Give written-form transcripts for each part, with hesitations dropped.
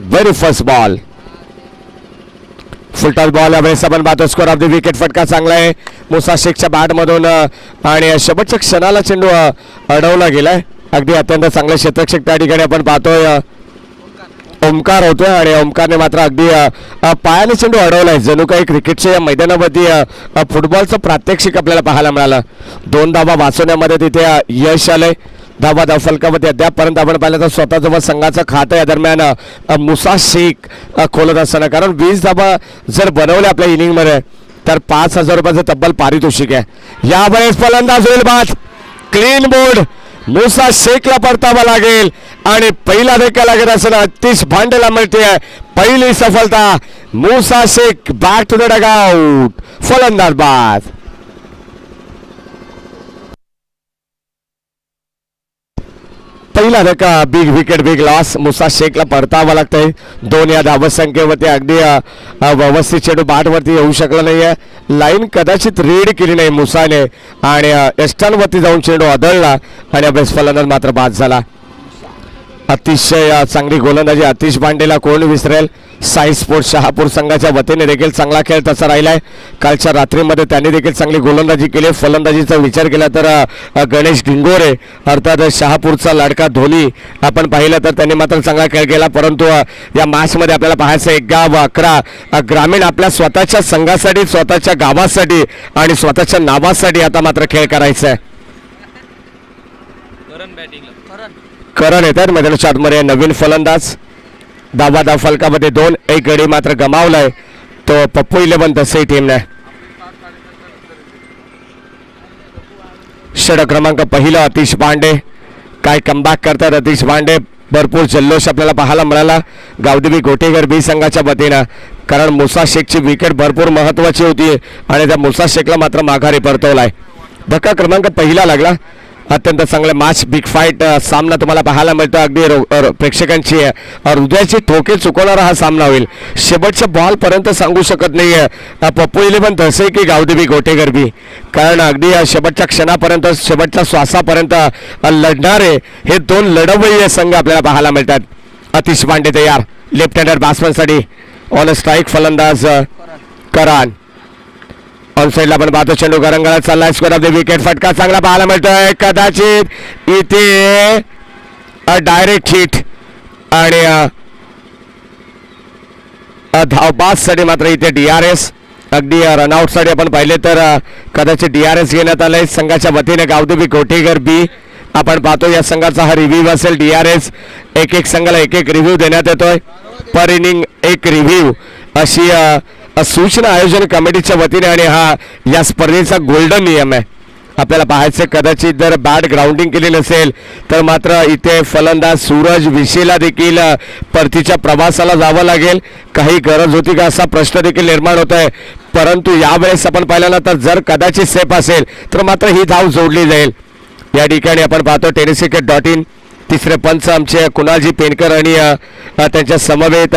Very first ball, full toss ball. यावेळेस आपण पाहतो स्कोर ऑफ द विकेट. फटका चांगला आहे मुसा शेखच्या बॅटमधून आणि शेवटच्या क्षणाला चेंडू अडवला गेलाय. अगदी अत्यंत चांगले क्षेत्ररक्षक त्या ठिकाणी आपण पाहतोय ओमकार होतोय आणि ओमकारने मात्र अगदी पायाने चेंडू अडवलाय. जणू काही क्रिकेटच्या या मैदानावरती फुटबॉलचं प्रात्यक्षिक आपल्याला पाहायला मिळालं. 2 धावा वाचवण्यामध्ये तिथे यश आलंय. धावा फलकामध्ये अद्यापपर्यंत आपण पाहिलं तर स्वतःजवळ संघाचं खातं या दरम्यान मुसा शेख खोलत असताना, कारण 20 धावा जर बनवल्या आपल्या इनिंगमध्ये तर 5,000 रुपयाचं तब्बल पारितोषिक आहे. यावेळेस फलंदाज होईल बाद. Clean board. मुसा शेखला परतावा लागेल आणि पहिला धक्का लागत असताना आतिश भांडेला मिळते पहिली सफलता. Musa Shaikh back to the dugout. फलंदाज बाद. पहिला धक्का, big wicket, big loss. Musa शेखला परतावा लागतंय. 2 या धावसंख्येवरती अगदी व्यवस्थित चेंडू बॅटवरती येऊ शकला नाहीये. लाईन कदाचित रीड केली नाही मुसाने आणि एस्टनवरती जाऊन चेंडू आदळला आणि अभ्यास फलंदाज मात्र बाद झाला. अतिशय चांगली गोलंदाजी आतिश भांडेला कोण विसरेल. साई स्पोर्ट्स शहापूर संघाच्या वतीने देखील चांगला खेळ तसा राहिलाय. कालच्या रात्रीमध्ये त्यांनी देखील चांगली गोलंदाजी केली. फलंदाजीचा विचार केला तर गणेश गिंगोरे अर्थात शहापूरचा लाडका धोनी आपण पाहिलं तर त्यांनी मात्र चांगला खेळ केला. परंतु या मॅचमध्ये आपल्याला पाहायचं 1 गाव 11 ग्रामीण आपल्या स्वतःच्या संघासाठी, स्वतःच्या गावासाठी आणि स्वतःच्या नावासाठी आता मात्र खेळ करायचा आहे. करण येतात मैदानाच्या आतमध्ये नवीन फलंदाज. धाव फलकामध्ये 2, 1 गडी मात्र गमावलाय तो पप्पू 11 तसही टीमने. षटक क्रमांक पहिला आतिश भांडे. काय कमबॅक करतात आतिश भांडे. भरपूर जल्लोष आपल्याला पाहायला मिळाला गावदेवी गोटेगर बी संघाच्या वतीनं, कारण मुसा शेखची विकेट भरपूर महत्वाची होती आणि त्या मुसा शेखला मात्र माघारी परतवलाय. धक्का क्रमांक पहिला लागला. अत्यंत चांगले मॅच, बिग फाईट सामना तुम्हाला पाहायला मिळतो. अगदी प्रेक्षकांची हृदयाची ठोके चुकवणारा हा सामना होईल. शेवटच्या बॉलपर्यंत सांगू शकत नाहीये पप्पू 11 तसे की गावदेवी गोटेगर बी, कारण अगदी शेवटच्या क्षणापर्यंत, शेवटच्या श्वासापर्यंत लढणारे हे 2 लढवय्ये संघ आपल्याला पाहायला मिळतात. आतिश भांडे तयार लेफ्ट हँडर बॅट्समनसाठी. ऑन स्ट्राईक फलंदाज करण. ऑन साईडला आपण पाहतो चेंडू गरंगाला चाललाय. Score of the wicket. फटका चांगला पाहायला मिळतोय. कदाचित इथे डायरेक्ट हिट आणि धावबाजसाठी मात्र इथे DRS. अगदी रनआउट साठी आपण पाहिले तर कदाचित DRS घेण्यात आलंय संघाच्या वतीने गावदेवी गोटेगर बी. आपण पाहतो या संघाचा हा रिव्ह्यू असेल. DRS एक संघाला एक रिव्ह्यू देण्यात येतोय. पर इनिंग 1 रिव्ह्यू अशी सूचना आयोजन कमिटीच्या वतीने आणि हा या स्पर्धेचा गोल्डन नियम आहे. आपल्याला पाहायचं कदाचित जर बॅट ग्राउंडिंग केली नसेल तर मात्र इथे फलंदाज सूरज विशीला देखील परतीच्या प्रवासाला जावं लागेल. काही गरज होती का असा प्रश्न देखील निर्माण होत आहे. परंतु यावेळेस आपण पाहिलं ना तर जर कदाचित सेफ असेल तर मात्र ही धाव जोडली जाईल. या ठिकाणी आपण पाहतो tenniscricket.in. तिसरे पंच आमचे कुणालजी पेनकर आणि त्यांच्या समवेत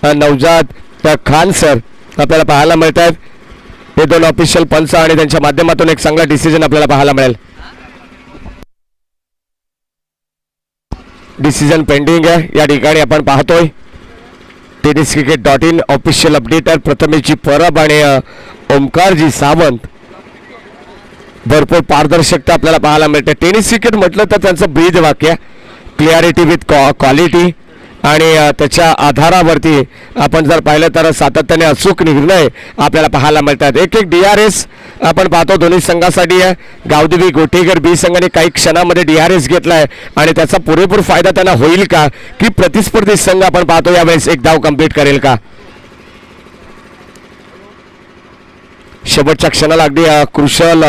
नवजात खान सर आपल्याला पाहायला मिळतात. हे 2 ऑफिशियल पंच आणि त्यांच्या माध्यमातून एक चांगला डिसिजन आपल्याला पाहायला मिळेल. डिसिजन पेंडिंग आहे. या ठिकाणी आपण पाहतोय tenniscricket.in ऑफिशियल अपडेटर प्रथमेशजी परब आणि ओमकारजी सावंत. भरपूर पारदर्शकता आपल्याला पाहायला मिळते. टेनिस क्रिकेट म्हटलं तर त्यांचं ब्रीद वाक्य क्लिअरिटी विथ क्वालिटी आणि त्याच्या आधारावरती आपण जर पाहिलं तर सातत्याने अचूक निर्णय आपल्याला पाहायला मिळतात. एक DRS आपण पाहतो दोन्ही संघासाठी आहे. गावदेवी गोटेगर बी संघाने काही क्षणामध्ये DRS घेतलाय आणि त्याचा पुरेपूर फायदा त्यांना होईल का, की प्रतिस्पर्धी संघ आपण पाहतो यावेळेस 1 धाव कंप्लीट करेल का. शेवटच्या क्षणाला अगदी क्रुशल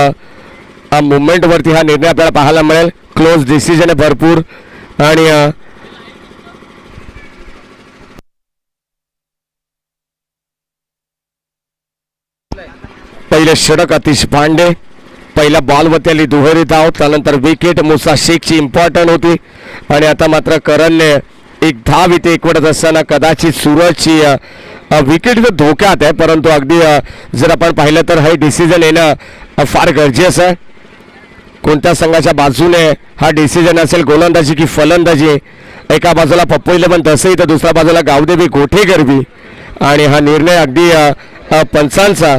मुवमेंट वरती हा निर्णय आपल्याला पाहायला मिळेल. क्लोज डिसिजन आहे भरपूर आणि पहिले षटक आतिश भांडे. पहिल्या बॉलवरती आली दुहेरी धाव, त्यानंतर विकेट मुसा शेखची इम्पॉर्टंट होती आणि आता मात्र करणने 1 धाव इथे एकवटत असताना कदाचित सूरजची विकेट धोक्यात आहे. परंतु अगदी जर आपण पाहिलं तर हे डिसिजन येणं फार गरजेचं आहे. कोणत्या संघाच्या बाजूने हा डिसिजन असेल, गोलंदाजी की फलंदाजी, एका बाजूला पप्पू इलेव्हन तसंही तर दुसऱ्या बाजूला गावदेवी गोठे गरबी आणि हा निर्णय अगदी पंचांचा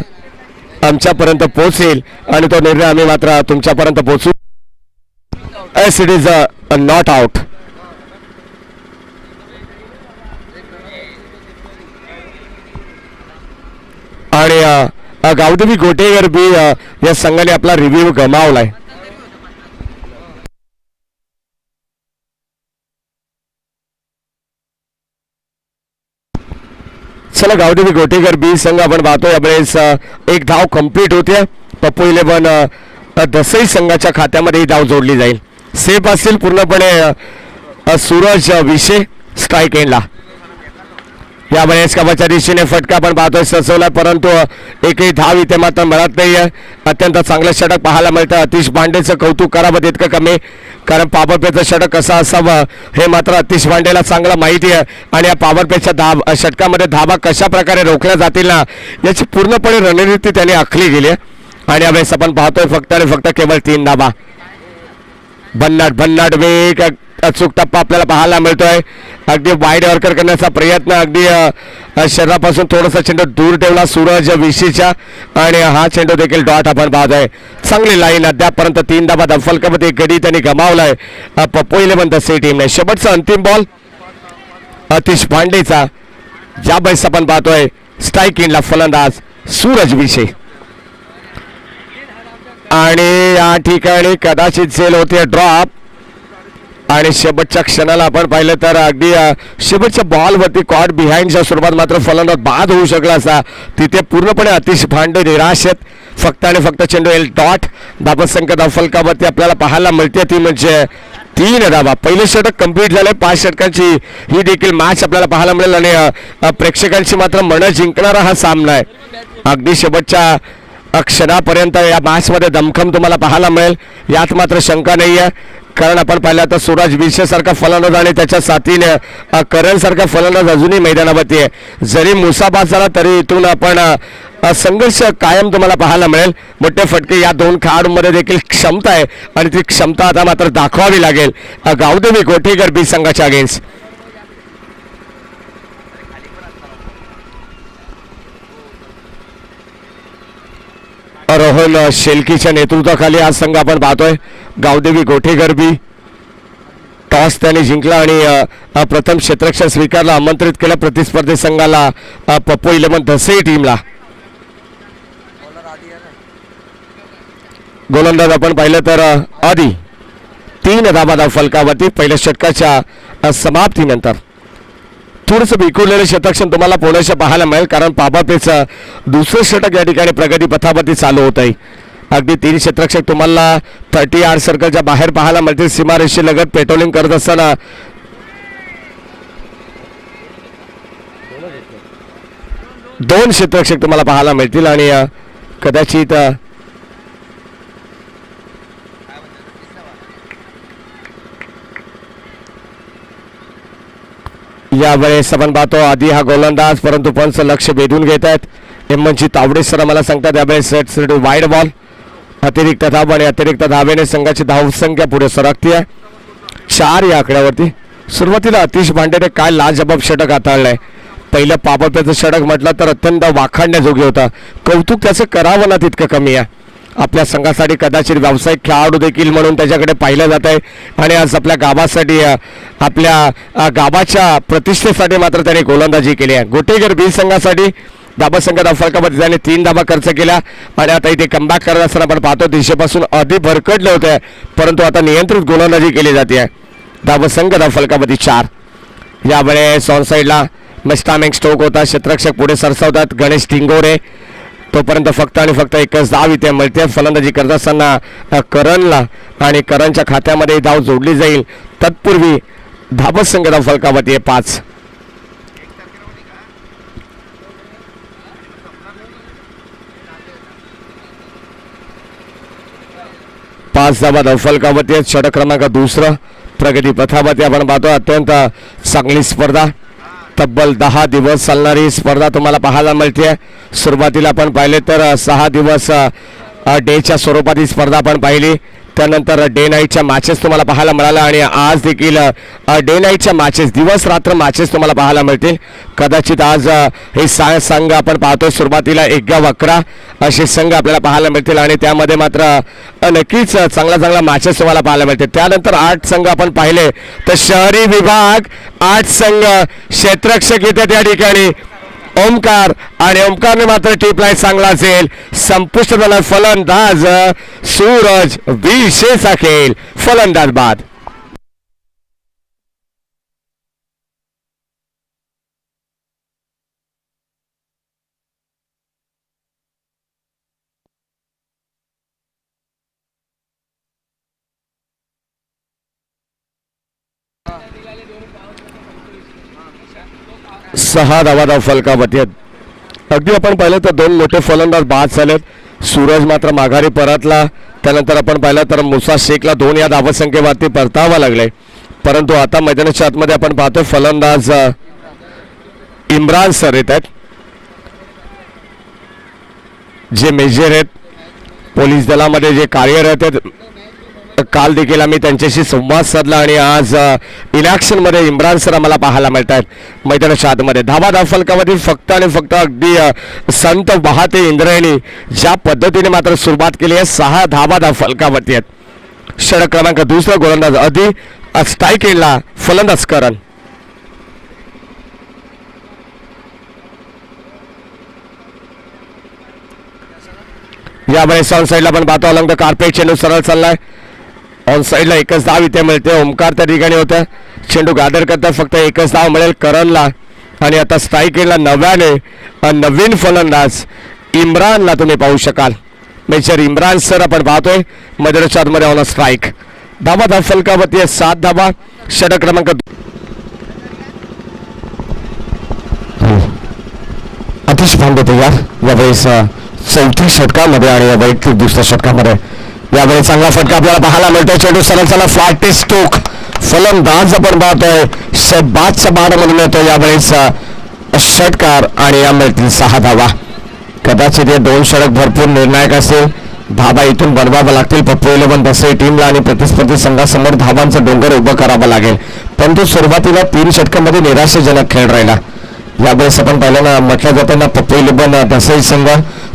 आमच्यापर्यंत पोहोचेल आणि तो निर्णय आम्ही मात्र तुमच्यापर्यंत पोहोचू. S it is a not out. आणि गावदेवी गोटे गरबी या संघाने आपला रिव्ह्यू गमावलाय. चला गावदेवी गोटेकर बी संघ आपण पाहतोय यावेळेस एक धाव कंप्लीट होते. पप्पू इलेव्हन दसई संघाच्या खात्यामध्ये ही धाव जोडली जाईल. सेफ असतील पूर्णपणे सूरज विषय स्ट्राईक एंडला. यावेळेस कबाच्या दिशेने फटका आपण पाहतोय सचवला परंतु एकही धाव इथे मात्र मिळत नाहीये. अत्यंत चांगलं षटक पाहायला मिळतं. अतिश भांडेचं कौतुक करावं तितकं कमी कारण पॉवरप्लेचं षटक कसं असावं हे मात्र अतिश भांडेला चांगलं माहिती आहे आणि या पॉवरप्लेच्या षटकामध्ये धाबा कशा प्रकारे रोखल्या जातील ना याची पूर्णपणे रणनीती त्यांनी आखली गेली आहे. आणि यावेळेस आपण पाहतोय फक्त आणि फक्त केवळ 3 धाबा. भन्नाट वेग अचूक टप्पा आपल्याला पाहायला मिळतोय. अगदी वाईड यॉर्कर करण्याचा प्रयत्न अगदी शरीरापासून थोडासा चेंडू दूर ठेवला सूरज विशीच्या आणि हा चेंडू देखील डॉट आपण पाहतोय. चांगली लाईन अद्यापपर्यंत 3 धाबा दफलकामध्ये गडी त्यांनी गमावलाय पप्पू इलेव्हन दसई टीमने. शेवटचा अंतिम बॉल अतिश पांडेचा ज्या बैस आपण पाहतोय स्ट्राईक इनला फलंदाज सूरज विषय आणि या ठिकाणी कदाचित झेल होते ड्रॉप आणि शेवटच्या क्षणाला आपण पाहिलं तर अगदी शेवटच्या बॉलवरती कॉट बिहाइंडच्या स्वरूपात मात्र फलंदाज बाद होऊ शकला असा. तिथे पूर्णपणे अतिश भांडे निराश आहेत. फक्त आणि फक्त चेंडू एल डॉट धाबसंख्या फलकावरती आपल्याला पाहायला मिळते ती म्हणजे 3 धाबा. पहिले षटक कंप्लीट झाले. 5 षटकांची ही देखील मॅच आपल्याला पाहायला मिळेल आणि प्रेक्षकांची मात्र मनं जिंकणारा हा सामना आहे. अगदी शेवटच्या क्षणापर्यंत या मॅचमध्ये दमखम तुम्हाला पाहायला मिळेल यात मात्र शंका नाही आहे. कारण आपण पाहिलं तर सूरज विषयसारखा फलंदाज आणि त्याच्या साथीने करण सारखा फलंदाज अजूनही मैदानावरती आहे. जरी मुसाबाद झाला तरी इथून आपण संघर्ष कायम तुम्हाला पाहायला मिळेल. मोठे फटके या 2 खेळाडूंमध्ये देखील क्षमता आहे आणि ती क्षमता आता मात्र दाखवावी लागेल गावदेवी गोटेकर बी संघाच्या अगेन्स्ट. रोहन शेलकीच्या नेतृत्वाखाली आज संघ आपण पाहतोय गावदेवी गोठेकर बी. टॉस त्याने जिंकला आणि प्रथम क्षेत्ररक्षण स्वीकारला. आमंत्रित केलं प्रतिस्पर्धी संघाला पप्पू इलेव्हन दसई टीमला. गोलंदाज आपण पाहिलं तर आधी 3 धाबा फलकावरती पहिल्या षटकाच्या समाप्तीनंतर. थोडंसं बिखरलेलं शतक्षण तुम्हाला पुण्याच्या पाहायला मिळेल कारण पाबापेचं दुसरं षटक या ठिकाणी प्रगती पथावरती चालू होत आहे. अगदी 3 क्षेत्ररक्षक तुम्हाला 30 यार्ड सर्कलच्या बाहेर पाहायला मिळतील. सीमारेषे लगत पेट्रोलिंग करत असताना 2 क्षेत्ररक्षक तुम्हाला पाहायला मिळतील आणि कदाचित यावेळेस आपण पाहतो आधी हा गोलंदाज परंतु पंच लक्ष वेधून घेत आहेत. हेमंतजी तावडे सर मला सांगतात यावेळेस सेट वाईड बॉल अतिरिक्त धाव आणि अतिरिक्त धावेने संघाची धावसंख्या पुढे सरकती आहे 4 या आकड्यावरती. सुरुवातीला अतिश भांडेने काय लाजबाब षटक हाताळलंय. पहिलं पापपेचं षटक म्हटलं तर अत्यंत वाखाणण्याजोगे होता. कौतुक त्याचं करावं ना तितकं कमी आहे. आपल्या संघासाठी कदाचित व्यावसायिक खेळाडू देखील म्हणून त्याच्याकडे पाहिलं जात आहे आणि आज आपल्या गावासाठी आपल्या गावाच्या प्रतिष्ठेसाठी मात्र त्याने गोलंदाजी केली आहे. गोटेकर बी संघासाठी धाबा संघात फलकामध्ये त्याने 3 धाबा खर्च केला आणि आता इथे कमबॅक करत असताना आपण पाहतो दिशेपासून आधी भरकटले होते परंतु आता नियंत्रित गोलंदाजी केली जाते आहे. धाबा संघ फलकामध्ये 4. यावेळेस ऑन साईडला मिस्टामिंग स्ट्रोक होता. क्षेत्ररक्षक पुढे सरसावतात गणेश टिंगोरे. तोपर्यंत फक्त आणि फक्त एकच धाव इथे मिळते. फलंदाजी करत असताना करणला आणि करणच्या खात्यामध्ये धाव जोडली जाईल. तत्पूर्वी धाबा संघ फलकावरती 5. धाबा फलकावरती षटक क्रमांक 2 प्रगती पथावरती आपण पाहतो. अत्यंत चांगली स्पर्धा तब्बल 10 दिवस चालणारी स्पर्धा तुम्हाला पाहायला मिळते. सुरुवातीला आपण पाहिले तर 6 दिवस डेच्या स्वरूपात ही स्पर्धा आपण पाहिली. त्यानंतर डे नाईटच्या मॅचेस तुम्हाला पाहायला मिळाल्या आणि आज देखील डे नाईटच्या मॅचेस दिवस रात्र मॅचेस तुम्हाला पाहायला मिळतील. कदाचित आज हे संघ आपण पाहतोय सुरुवातीला 11-11 असे संघ आपल्याला पाहायला मिळतील आणि त्यामध्ये मात्र नक्कीच चांगला मॅचेस तुम्हाला पाहायला मिळतील. त्यानंतर 8 संघ आपण पाहिले तर शहरी विभाग 8 संघ क्षेत्ररक्षक येते त्या ठिकाणी ओमकार आणि ओमकारने मात्र टीप लाईन चांगला असेल. संपुष्ट झाला फलंदाज सूरज विशेष अखेल फलंदाज बाद. सहा धावा फलकावती आहेत. अगदी आपण पाहिलं तर 2 मोठे फलंदाज बाद झालेत. सूरज मात्र माघारी परतला. त्यानंतर आपण पाहिलं तर मुसा शेखला 2 या धावसंख्येवरती परतावा लागले. परंतु आता मैदानाच्या आतमध्ये आपण पाहतो फलंदाज इम्रान सर येत आहेत जे मेजर आहेत पोलीस दलामध्ये जे कार्यरत आहेत. काल देखील आम्ही त्यांच्याशी संवाद साधला आणि आज इलेक्शन मध्ये इम्रान सर आम्हाला पाहायला मिळत आहेत मैदानाच्या आतमध्ये. धावा फलकामध्ये फक्त आणि फक्त अगदी संत वाहते इंद्रायणी ज्या पद्धतीने मात्र सुरुवात केली आहे. 6 धावा फलकावरती आहेत. षटक क्रमांक 2 गोलंदाज आधी स्ट्राईक एंडला फलंदाज करण. यावेळेस ऑन साईडला पण पाहतो अलंग कार्पेट चेंडू सरळ चाललाय. ऑन साईडला एकच धाव इथे मिळते. ओमकार त्या ठिकाणी होतं. चेंडू गादर करतात फक्त एकच धाव मिळेल करणला. आणि आता स्ट्राईक एंडला नवीन फलंदाज इम्रानला तुम्ही पाहू शकाल. मेजर इम्रान सर आपण पाहतोय मैदानाच्या आतमध्ये ऑन स्ट्राईक. धावा फलकावरती आहे 7 धावा. षटक क्रमांक अतिश भांडे तयार यावेळेस 4थी षटकामध्ये आणि या वैयक्तिक 2ऱ्या षटकामध्ये. यावेळी चांगला फटका आपल्याला पाहायला मिळतोय. चेंडू सरळ चला फ्लॅट स्ट्रोक फलंदाज आपण पाहतोय शहबाजच्या बाणामधून येतो यावेळेस षटकार आणि या मिळतील 6 धावा. कदाचित हे 2 षटक भरपूर निर्णायक असेल. धावा इथून बनवावं लागतील पप्पू 11 दसई टीमला आणि प्रतिस्पर्धी संघासमोर धावांचं डोंगर उभं करावं लागेल. परंतु सुरुवातीला 3 षटकांमध्ये निराशाजनक खेळ राहिला. यावेळेस आपण पहिल्यांदा म्हटलं जातं ना पप्पू 11 दसई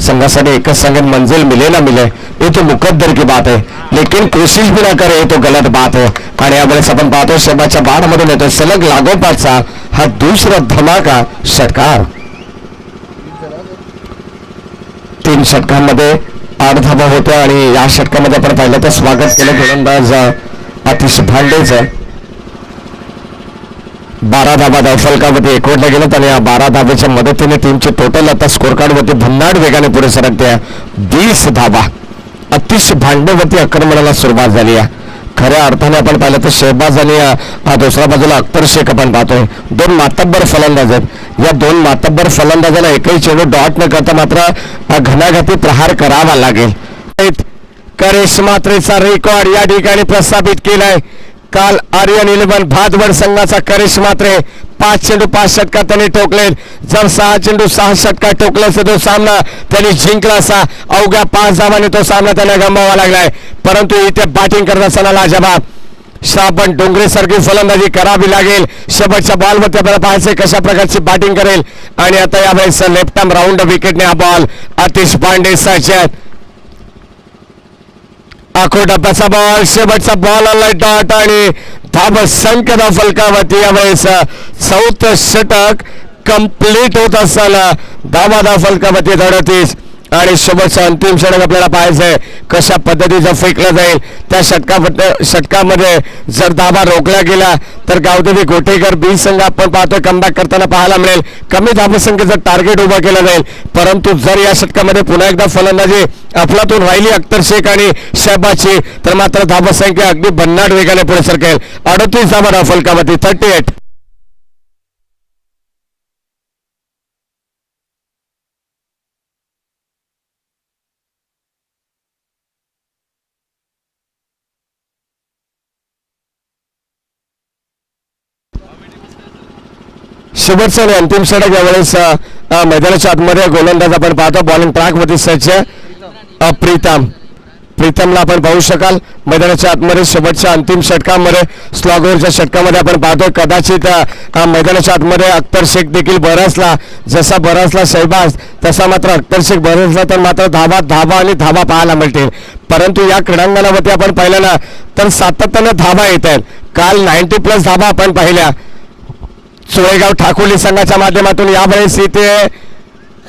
संघासाठी एकच संघ मंजिल मिले ना मिले ये तो मुकद्दर की बात है लेकिन कोशिश भी ना करे तो गलत बात है. आणि यावेळेस आपण पाहतो शहबाजच्या बाणमधून येतो सलग लागोपाठचा हा 2रा धमाका षटकार. 3 षटकांमध्ये 8 धावा होत्या आणि या षटकामध्ये आपण पाहिलं तर स्वागत केलं गोलंदाज आतिश भांडेचं. 12 धावा फलकावरती एकवटल्या गेल्यात आणि या 12 धावेच्या मदतीने टीमचे टोटल आता स्कोर कार्डवरती भन्नाट वेगाने पुढे सरकते. 20 धावा. अतिश भांडेवरती आक्रमणाला सुरुवात झाली आहे. खऱ्या अर्थाने आपण पाहिलं तर शहबाज आणि दुसऱ्या बाजूला अख्तर शेख आपण पाहतोय 2 मातब्बर फलंदाज आहेत. या 2 मातब्बर फलंदाजाला एकही चेंडू डॉट न करता मात्र घणाघाती प्रहार करावा लागेल. करिश्मात्रेचा रेकॉर्ड या ठिकाणी प्रस्थापित केलाय. काल आर्यन 11 भादवड संघाचा करिश्मात्रे 5 चेंडू 5 षटकात त्यांनी ठोकले. जर 6 चेंडू 6 षटकात ठोकले असते तो सामना त्यांनी जिंकला असा. अवघ्या 5 धावांनी तो सामना त्यांना गमवावा लागलाय. परंतु इथे बॅटिंग करत असताना लाजवाब श्रावण डोंगरे सारखी फलंदाजी करावी लागेल. शेवटच्या बॉलवरती आपल्याला पाहायचे कशा प्रकारची बॅटिंग करेल. आणि आता यावेळेस लेफ्ट आर्म राऊंड विकेटने हा बॉल आतिश पांडे साच्यात आखो डब्याचा बॉल शेवटचा बॉल आलाय डॉट आणि धाव संख्या फलकावरती यावेळेस 4थं षटक कंप्लीट होत असताना धावा फलकावरती 38 आणि शेवटचं अंतिम षटक आपल्याला पाहायचंय कशा पद्धतीचं फेकलं जाईल. त्या षटकामध्ये जर धावा रोखल्या गेला तर गावदेवी गोटेकर बी संघ आपण पाहतोय कमबॅक करताना पाहायला मिळेल. कमी धावसंख्येचं टार्गेट उभं केलं जाईल. परंतु जर या षटकामध्ये पुन्हा एकदा फलंदाजी अफलातून राहिली अख्तर शेख आणि शहबाजची तर मात्र धावसंख्या अगदी भन्नाट वेगाने पुढे सरकेल. 38 धावा फलकावरती 38. शेवटचं आणि अंतिम षटक यावेळेस मैदानाच्या आतमध्ये गोलंदाज आपण पाहतो बॉलिंग ट्रॅक वरती सज्ज प्रीतमला आपण पाहू शकाल मैदानाच्या आतमध्ये शेवटच्या अंतिम षटकामध्ये स्लॉगरच्या षटकामध्ये आपण पाहतोय कदाचित मैदानाच्या आतमध्ये अख्तर शेख देखील बरसला, जसा बरसला शहबाज तसा मात्र अख्तर शेख बरसला तर मात्र धाबा आणि धाबा पाहायला मिळतील. परंतु या क्रीडांगणावरती आपण पाहिलं ना तर सातत्याने धाबा येत आहेत. काल 90+ धाबा आपण पाहिल्या चोळेगाव ठाकुर्ली संघाच्या माध्यमातून. यावेळेस इथे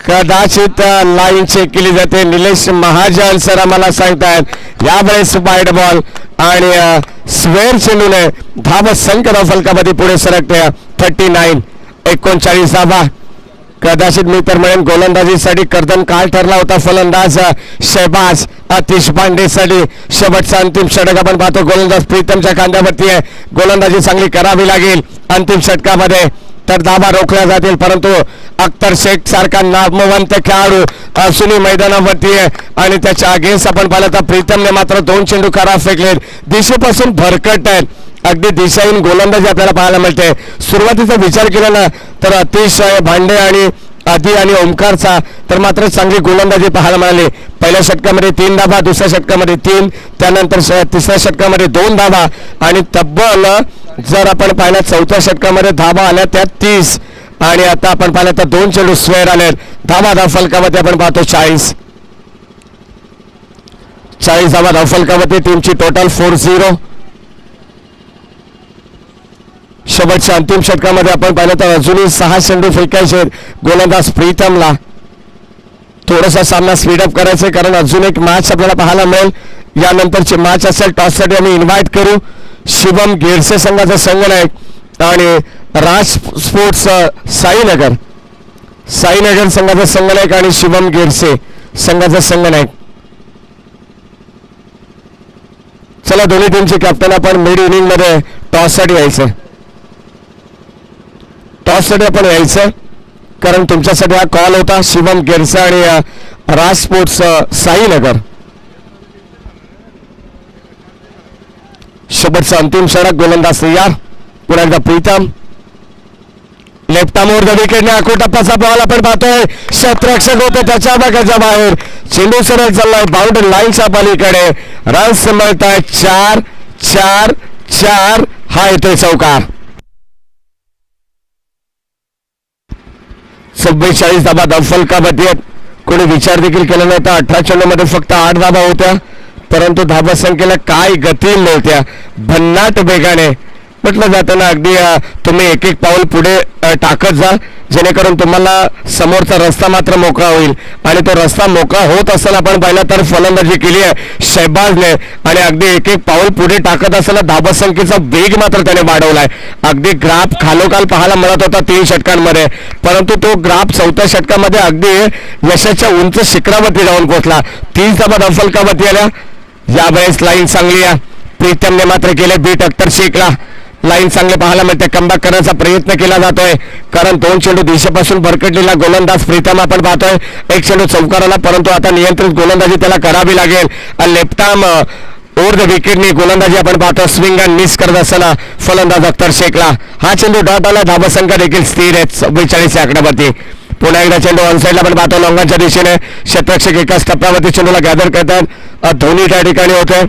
कदाचित लाईन चेक केली जाते. निलेश महाजन सर आम्हाला सांगतायत यावेळेस वाईड बॉल आणि स्वेर चेंडूने धाबा संख्या फलकामध्ये पुढे सरकते. 39 धाबा. कदाचित मी तर म्हणेन गोलंदाजीसाठी कर्दन काल ठरला होता फलंदाज शहबाज आतिश पांडेसाठी. शेवटचा अंतिम षटक आपण पाहतो गोलंदाज प्रीतमच्या खांद्यावरती आहे. गोलंदाजी चांगली करावी लागेल अंतिम षटकामध्ये तर धाबा रोखल्या जातील. परंतु अख्तर शेख सारखा नामवंत खेळाडू असूनही मैदानावरती आहे आणि त्याच्या अगेन्स्ट आपण पाहिलं तर प्रीतमने मात्र 2 चेंडू खराब फेकलेत. दिशेपासून भरकट आहेत. अगदी दिशाहीन गोलंदाजी आपल्याला पाहायला मिळते. सुरुवातीचा विचार केला ना तर अतिशय भांडे आणि आधी आणि ओमकारचा तर मात्र चांगली गोलंदाजी पाहायला मिळाली. पहिल्या षटकामध्ये 3 धाबा, दुसऱ्या षटकामध्ये 3, त्यानंतर तिसऱ्या षटकामध्ये 2 धाबा आणि तब्बल जर आपण पाहिलं चौथ्या षटकामध्ये धाबा आल्या त्यात 30 आणि आता आपण पाहिलं तर 2 चेंडू स्वेअर आले. धाबा फलकामध्ये आपण पाहतो 40 धाबा फलकामध्ये टीमची टोटल 4-0. शेवटच्या अंतिम षटकामध्ये आपण पाहिलं तर अजूनही 6 चेंडू फेकायचे. गोलंदाज प्रीतमला थोडासा सामना स्पीडअप करायचा कारण अजून एक मॅच आपल्याला पाहायला मिळेल. यानंतरची मॅच असेल टॉससाठी आम्ही इन्व्हाइट करू शिवम गिरसे संघाचा संघनायक आणि राज स्पोर्ट्स साईनगर संघाचा संघनायक आणि शिवम गिरसे संघाचा संघनायक. चला दोन्ही टीमचे कॅप्टन आपण मिड इनिंग मध्ये टॉससाठी यायचं. टॉससाठी आपण यायचं कारण तुमच्यासाठी हा कॉल होता. शिवम गिरसे आणि राज स्पोर्ट्स साईनगर. शेवटचा अंतिम षटक गोलंदाज तयार. पुन्हा एकदा प्रीतम लेफ्टामोर द विकेटने आखोटप्पाचा बॉल आपण पाहतोय. क्षेत्ररक्षक होते त्याच्या भागाच्या बाहेर. चेंडू सरळ चाललाय बाउंड्री लाईनच्या पलीकडे. रन्स मिळत आहेत 4. हा येतोय चौकार. 44 धाबा दफलकामध्ये आहेत. कोणी विचार देखील केला नव्हता. 18 चेंडूमध्ये फक्त 8 धाबा होत्या परंतु धाबा संख्येला काय गती नव्हत्या. भन्नाट वेगाने म्हटलं जातं ना अगदी तुम्ही एक पाऊल पुढे टाकत जा जेणेकरून तुम्हाला समोरचा रस्ता मात्र मोकळा होईल. आणि तो रस्ता मोकळा होत असताना आपण पाहिलं तर फलंदाजी केली आहे शहबाजने आणि अगदी एक पाऊल पुढे टाकत असताना धाबा संख्येचा वेग मात्र त्याने वाढवलाय. अगदी ग्राफ खालोखाल पाहायला मिळत होता 3 षटकांमध्ये परंतु तो ग्राफ 4थ्या षटकामध्ये अगदी यशाच्या उंच शिखरावरती जाऊन पोहोचला. 30 धाबा दफलकावरती आल्या. यावेळेस लाईन चांगली आहे. प्रीतमने मात्र केले बीट अख्तर शेखला. लाईन चांगले पाहायला मिळते. कमबॅक करण्याचा प्रयत्न केला जातोय कारण 2 चेंडू दिशेपासून भरकटलेला गोलंदाज प्रीतम आपण पाहतोय. 1 चेंडू चौकाराला परंतु आता नियंत्रित गोलंदाजी त्याला करावी लागेल. लेफ्ट आर्म ओव्हर द विकेटनी गोलंदाजी आपण पाहतो. स्विंग अँड मिस करत असताना फलंदाज अख्तर शेखला. हा चेंडू डॉट आला. धाबा संख्या देखील स्थिर आहे 44 या आकड्यावरती. पुन्हा एकदा चेंडू ऑनसाईडला आपण पाहतो लॉंगाच्या दिशेने. क्षेत्ररक्षक एकाच टप्प्यावरती चेंडूला गॅदर करतात. धोनी त्या ठिकाणी होते.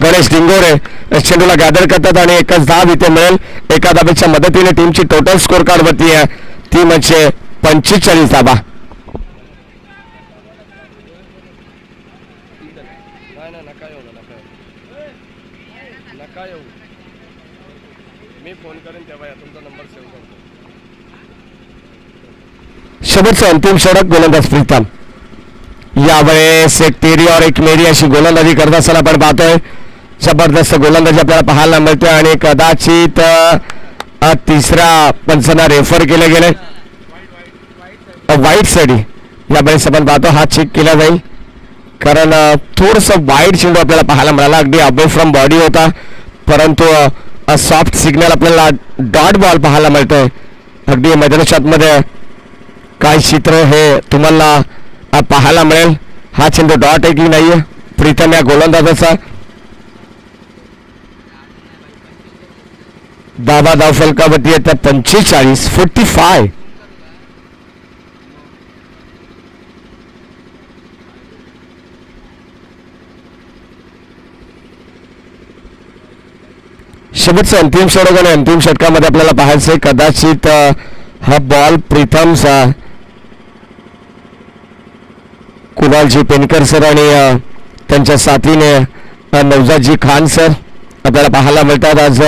गणेश डिंगोरे चेंडूला गॅदर करतात आणि एकच धाव इथे मिळेल. एका धाबेच्या मदतीने टीमची टोटल स्कोर कार्ड वरती आहे ती म्हणजे 45 धाबा. शेवटचं अंतिम षटक गोलंदाज प्रीतम. यावेळेस एक तेरी और एक मेरी अशी गोलंदाजी करत असताना आपण पाहतोय. जबरदस्त गोलंदाजी आपल्याला पाहायला मिळते आणि कदाचित तिसरा पंचांना रेफर केले गेले वाईट साठी. यावेळेस आपण पाहतो हा चेक केला जाईल कारण थोडस वाईट चेंडू आपल्याला पाहायला मिळाला. अगदी अबे फ्रॉम बॉडी होता परंतु सॉफ्ट सिग्नल आपल्याला डॉट बॉल पाहायला मिळतोय. अगदी मैदानाच्या आतमध्ये काय चित्र हे तुम्हाला पाहायला मिळेल. हा चेंडू डॉट आहे की नाहीये प्रीतम या गोलंदाजाचा. धाबा फलकावरती येतात 45. शेवटचं अंतिम षटक आणि अंतिम षटकामध्ये आपल्याला पाहायचंय कदाचित हा बॉल प्रीतमचा कुणालजी पेनकर सर आणि त्यांच्या साथीने नवजातजी खान सर आपल्याला पाहायला मिळतात आज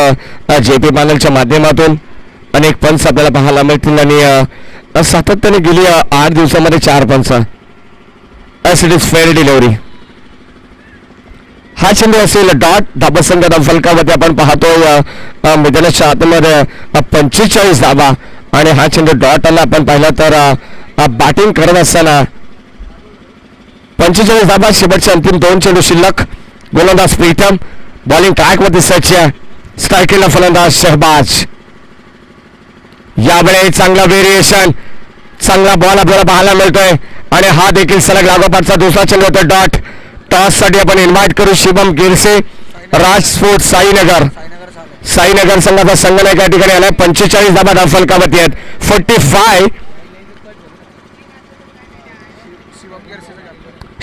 JP पॅनलच्या माध्यमातून अनेक पंच आपल्याला पाहायला मिळतील आणि सातत्याने गेली 8 दिवसामध्ये 4 पंच us it is fair delivery. हा चेंडू असेल डॉट धाबसंघ फलकावरती आपण पाहतोय मैदानाच्या आतमध्ये 45 धाबा आणि हा चेंडू डॉट आला आपण पाहिला तर बॅटिंग करत असताना 45 धाबा शेवटचे अंतिम 2 चेंडू शिल्लक. गोलंदाज प्रीतम बॉलिंग ट्रॅक वरती सज्ज स्ट्रायकिंगला फलंदाज शहबाज. यावेळी चांगला व्हेरिएशन चांगला बॉल आपल्याला पाहायला मिळतोय आणि हा देखील सलग लागोपाठचा दुसरा चेंडू होता डॉट. टॉस साठी आपण इन्व्हाइट करू शुभम गिरसे राजफोर्ट साईनगर संघाचा संघनायक या ठिकाणी आलाय. 45 धाबा फलकावरती आहेत. 45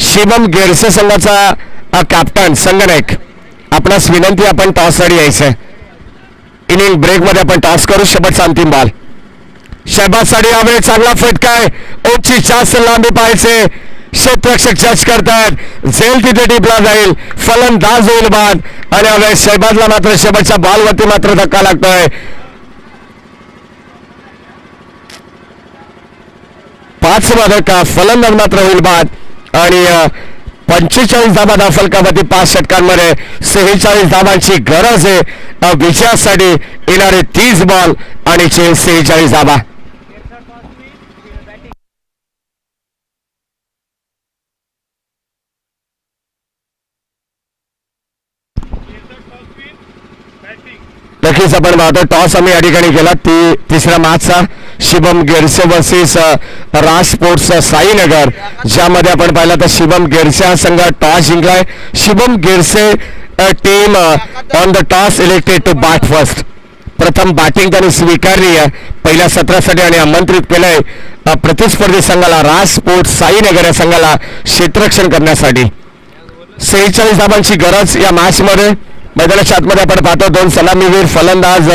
शिवम गिरसे संघाचा कॅप्टन संघनायक आपणास विनंती आपण टॉस साठी यायचंय. इनिंग ब्रेक मध्ये आपण टॉस करू. शेवटचा अंतिम बॉल शहबाज साठी यावेळी चांगला फटका आहे. उंची जास्त लांबी पाहायचे क्षेत्ररक्षक जज करतायत झेल तिथे टिपला जाईल फलंदाज होईल बाद आणि यावेळी शहबाजला मात्र शेवटच्या बॉलवरती मात्र धक्का लागतोय. 5वा धक्का फलंदाज मात्र होईल बाद आणि 45 धाबा फलकावरती 5 षटकांमध्ये 46 धाबांची गरज आहे विजयासाठी. येणारे 30 बॉल आणि 46 धाबा. नक्कीच आपण पाहतो टॉस आम्ही या ठिकाणी केला तिसऱ्या मॅचचा शिवम गिरसे वर्सेस राज स्पोर्ट्स साईनगर ज्यामध्ये आपण पाहिलं तर शिवम गिरसे हा संघ टॉस जिंकलाय. Shivam Girse team on the toss elected to bat first. प्रथम बॅटिंग त्यांनी स्वीकारली आहे पहिल्या सत्रासाठी आणि आमंत्रित केलंय प्रतिस्पर्धी संघाला राज स्पोर्ट्स साईनगर या संघाला क्षेत्ररक्षण करण्यासाठी. 46 धाबांची गरज या मॅच मध्ये. मैदानाच्या आतमध्ये आपण पाहतो 2 सलामीवीर फलंदाज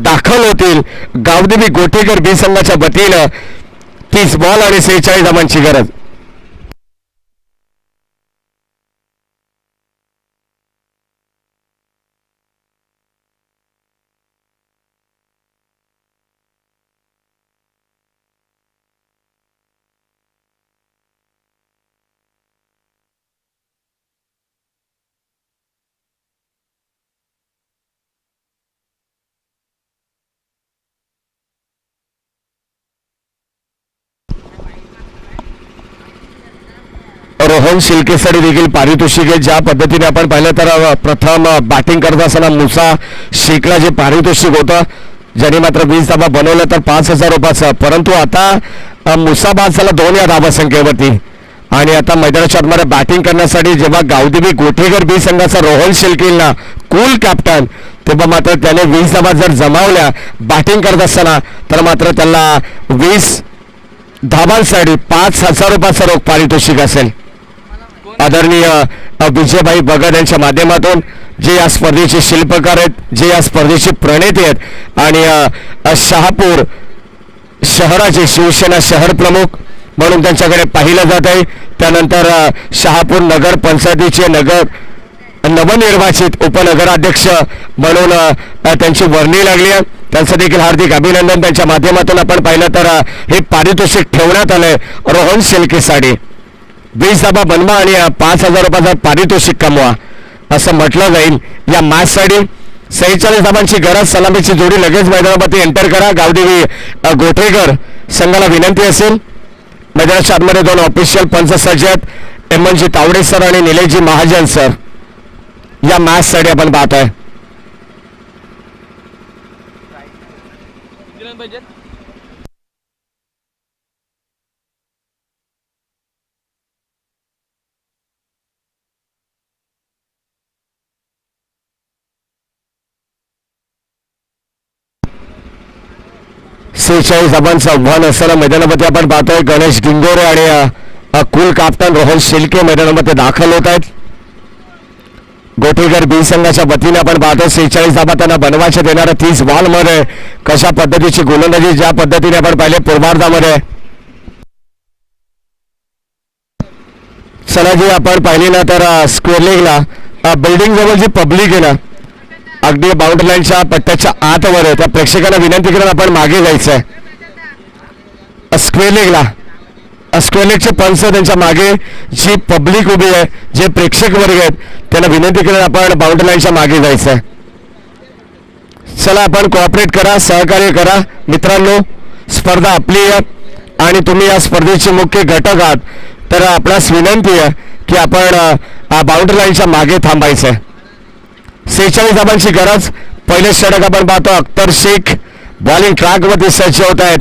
दाखल होतील. गावदेवी गोटेकर बी संघाच्या वतीनं 30 बॉल आणि 46 धाबांची गरज. रोहन शिल्केसाठी देखील पारितोषिक आहे. ज्या पद्धतीने आपण पाहिलं तर प्रथम बॅटिंग करत असताना मुसा शेखला जे पारितोषिक होतं ज्यांनी मात्र 20 धाबा बनवलं तर 5,000 रुपयाचं परंतु आता मुसा बाद झाला 2 या धाबा संख्येवरती आणि आता मैदानाच्या आतमध्ये बॅटिंग करण्यासाठी जेव्हा गावदेवी गोठेकर बी संघाचा रोहन शिल्केला कूल कॅप्टन तेव्हा मात्र त्याने 20 धाबा जर जमावल्या बॅटिंग करत असताना तर मात्र त्याला 20 धाबांसाठी 5,000 रुपयाचं रोख पारितोषिक असेल. आदरणीय विजयभाई भगत यांच्या माध्यमातून जे या स्पर्धेचे शिल्पकार आहेत जे या स्पर्धेचे प्रणेते आहेत आणि शहापूर शहराचे शिवसेना शहर प्रमुख म्हणून त्यांच्याकडे पाहिलं जात आहे. त्यानंतर शहापूर नगर पंचायतीचे नवनिर्वाचित उपनगराध्यक्ष म्हणून त्यांची वर्णी लागली आहे. त्यांचं देखील हार्दिक अभिनंदन. त्यांच्या माध्यमातून आपण पाहिलं तर हे पारितोषिक ठेवण्यात आलंय रोहन शेलकेसाठी. 20 धाबा बनवा आणि 5,000 रुपयाचं पारितोषिक कमवा असं म्हटलं जाईल. या मॅचसाठी 46 धाबांची गरज. सलामीची जोडी लगेच मैदानामध्ये एंटर करा. गावदेवी गोठेकर संघाला विनंती असेल. मैदानाच्या आतमध्ये 2 ऑफिशियल पंच सज्ज आहेत MNG तावडे सर आणि निलेशजी महाजन सर. या मॅचसाठी आपण पाहतोय. धाबांचं आव्हान असताना मैदानामध्ये आपण पाहतोय गणेश गिंगोरे आणि कुल कॅप्टन रोहन शिल्के मैदानामध्ये दाखल होत आहेत. गोटेकर बी संघाच्या वतीने आपण पाहतो 46 धाबा त्यांना बनवायचे देणाऱ्या 30 बॉल मध्ये कशा पद्धतीची गोलंदाजी ज्या पद्धतीने आपण पाहिले पूर्वार्धामध्ये. चला जी आपण पाहिली ना तर स्क्वेअर लेगला बिल्डिंग जवळ जी पब्लिक आहे ना अगदी बाउंड्री लाईनच्या पट्ट्याच्या आतवर आहे त्या प्रेक्षकांना विनंती करून आपण मागे जायचं आहे. स्क्वेअर लेगला स्क्वेअर लेगचे पंच त्यांच्या मागे जी पब्लिक उभी आहे जे प्रेक्षक वर्ग आहेत त्यांना विनंती करून आपण बाउंड्री लाईनच्या मागे जायचं आहे. चला आपण कोऑपरेट करा सहकार्य करा मित्रांनो. स्पर्धा आपली आहे आणि तुम्ही या स्पर्धेचे मुख्य घटक आहात तर आपणास विनंती आहे की आपण बाउंड्री लाईनच्या मागे थांबायचं आहे. 46 धाबांची गरज. पहिले षटक आपण पाहतो अख्तर शेख बॉलिंग ट्रॅक वरती सज्ज होत आहेत.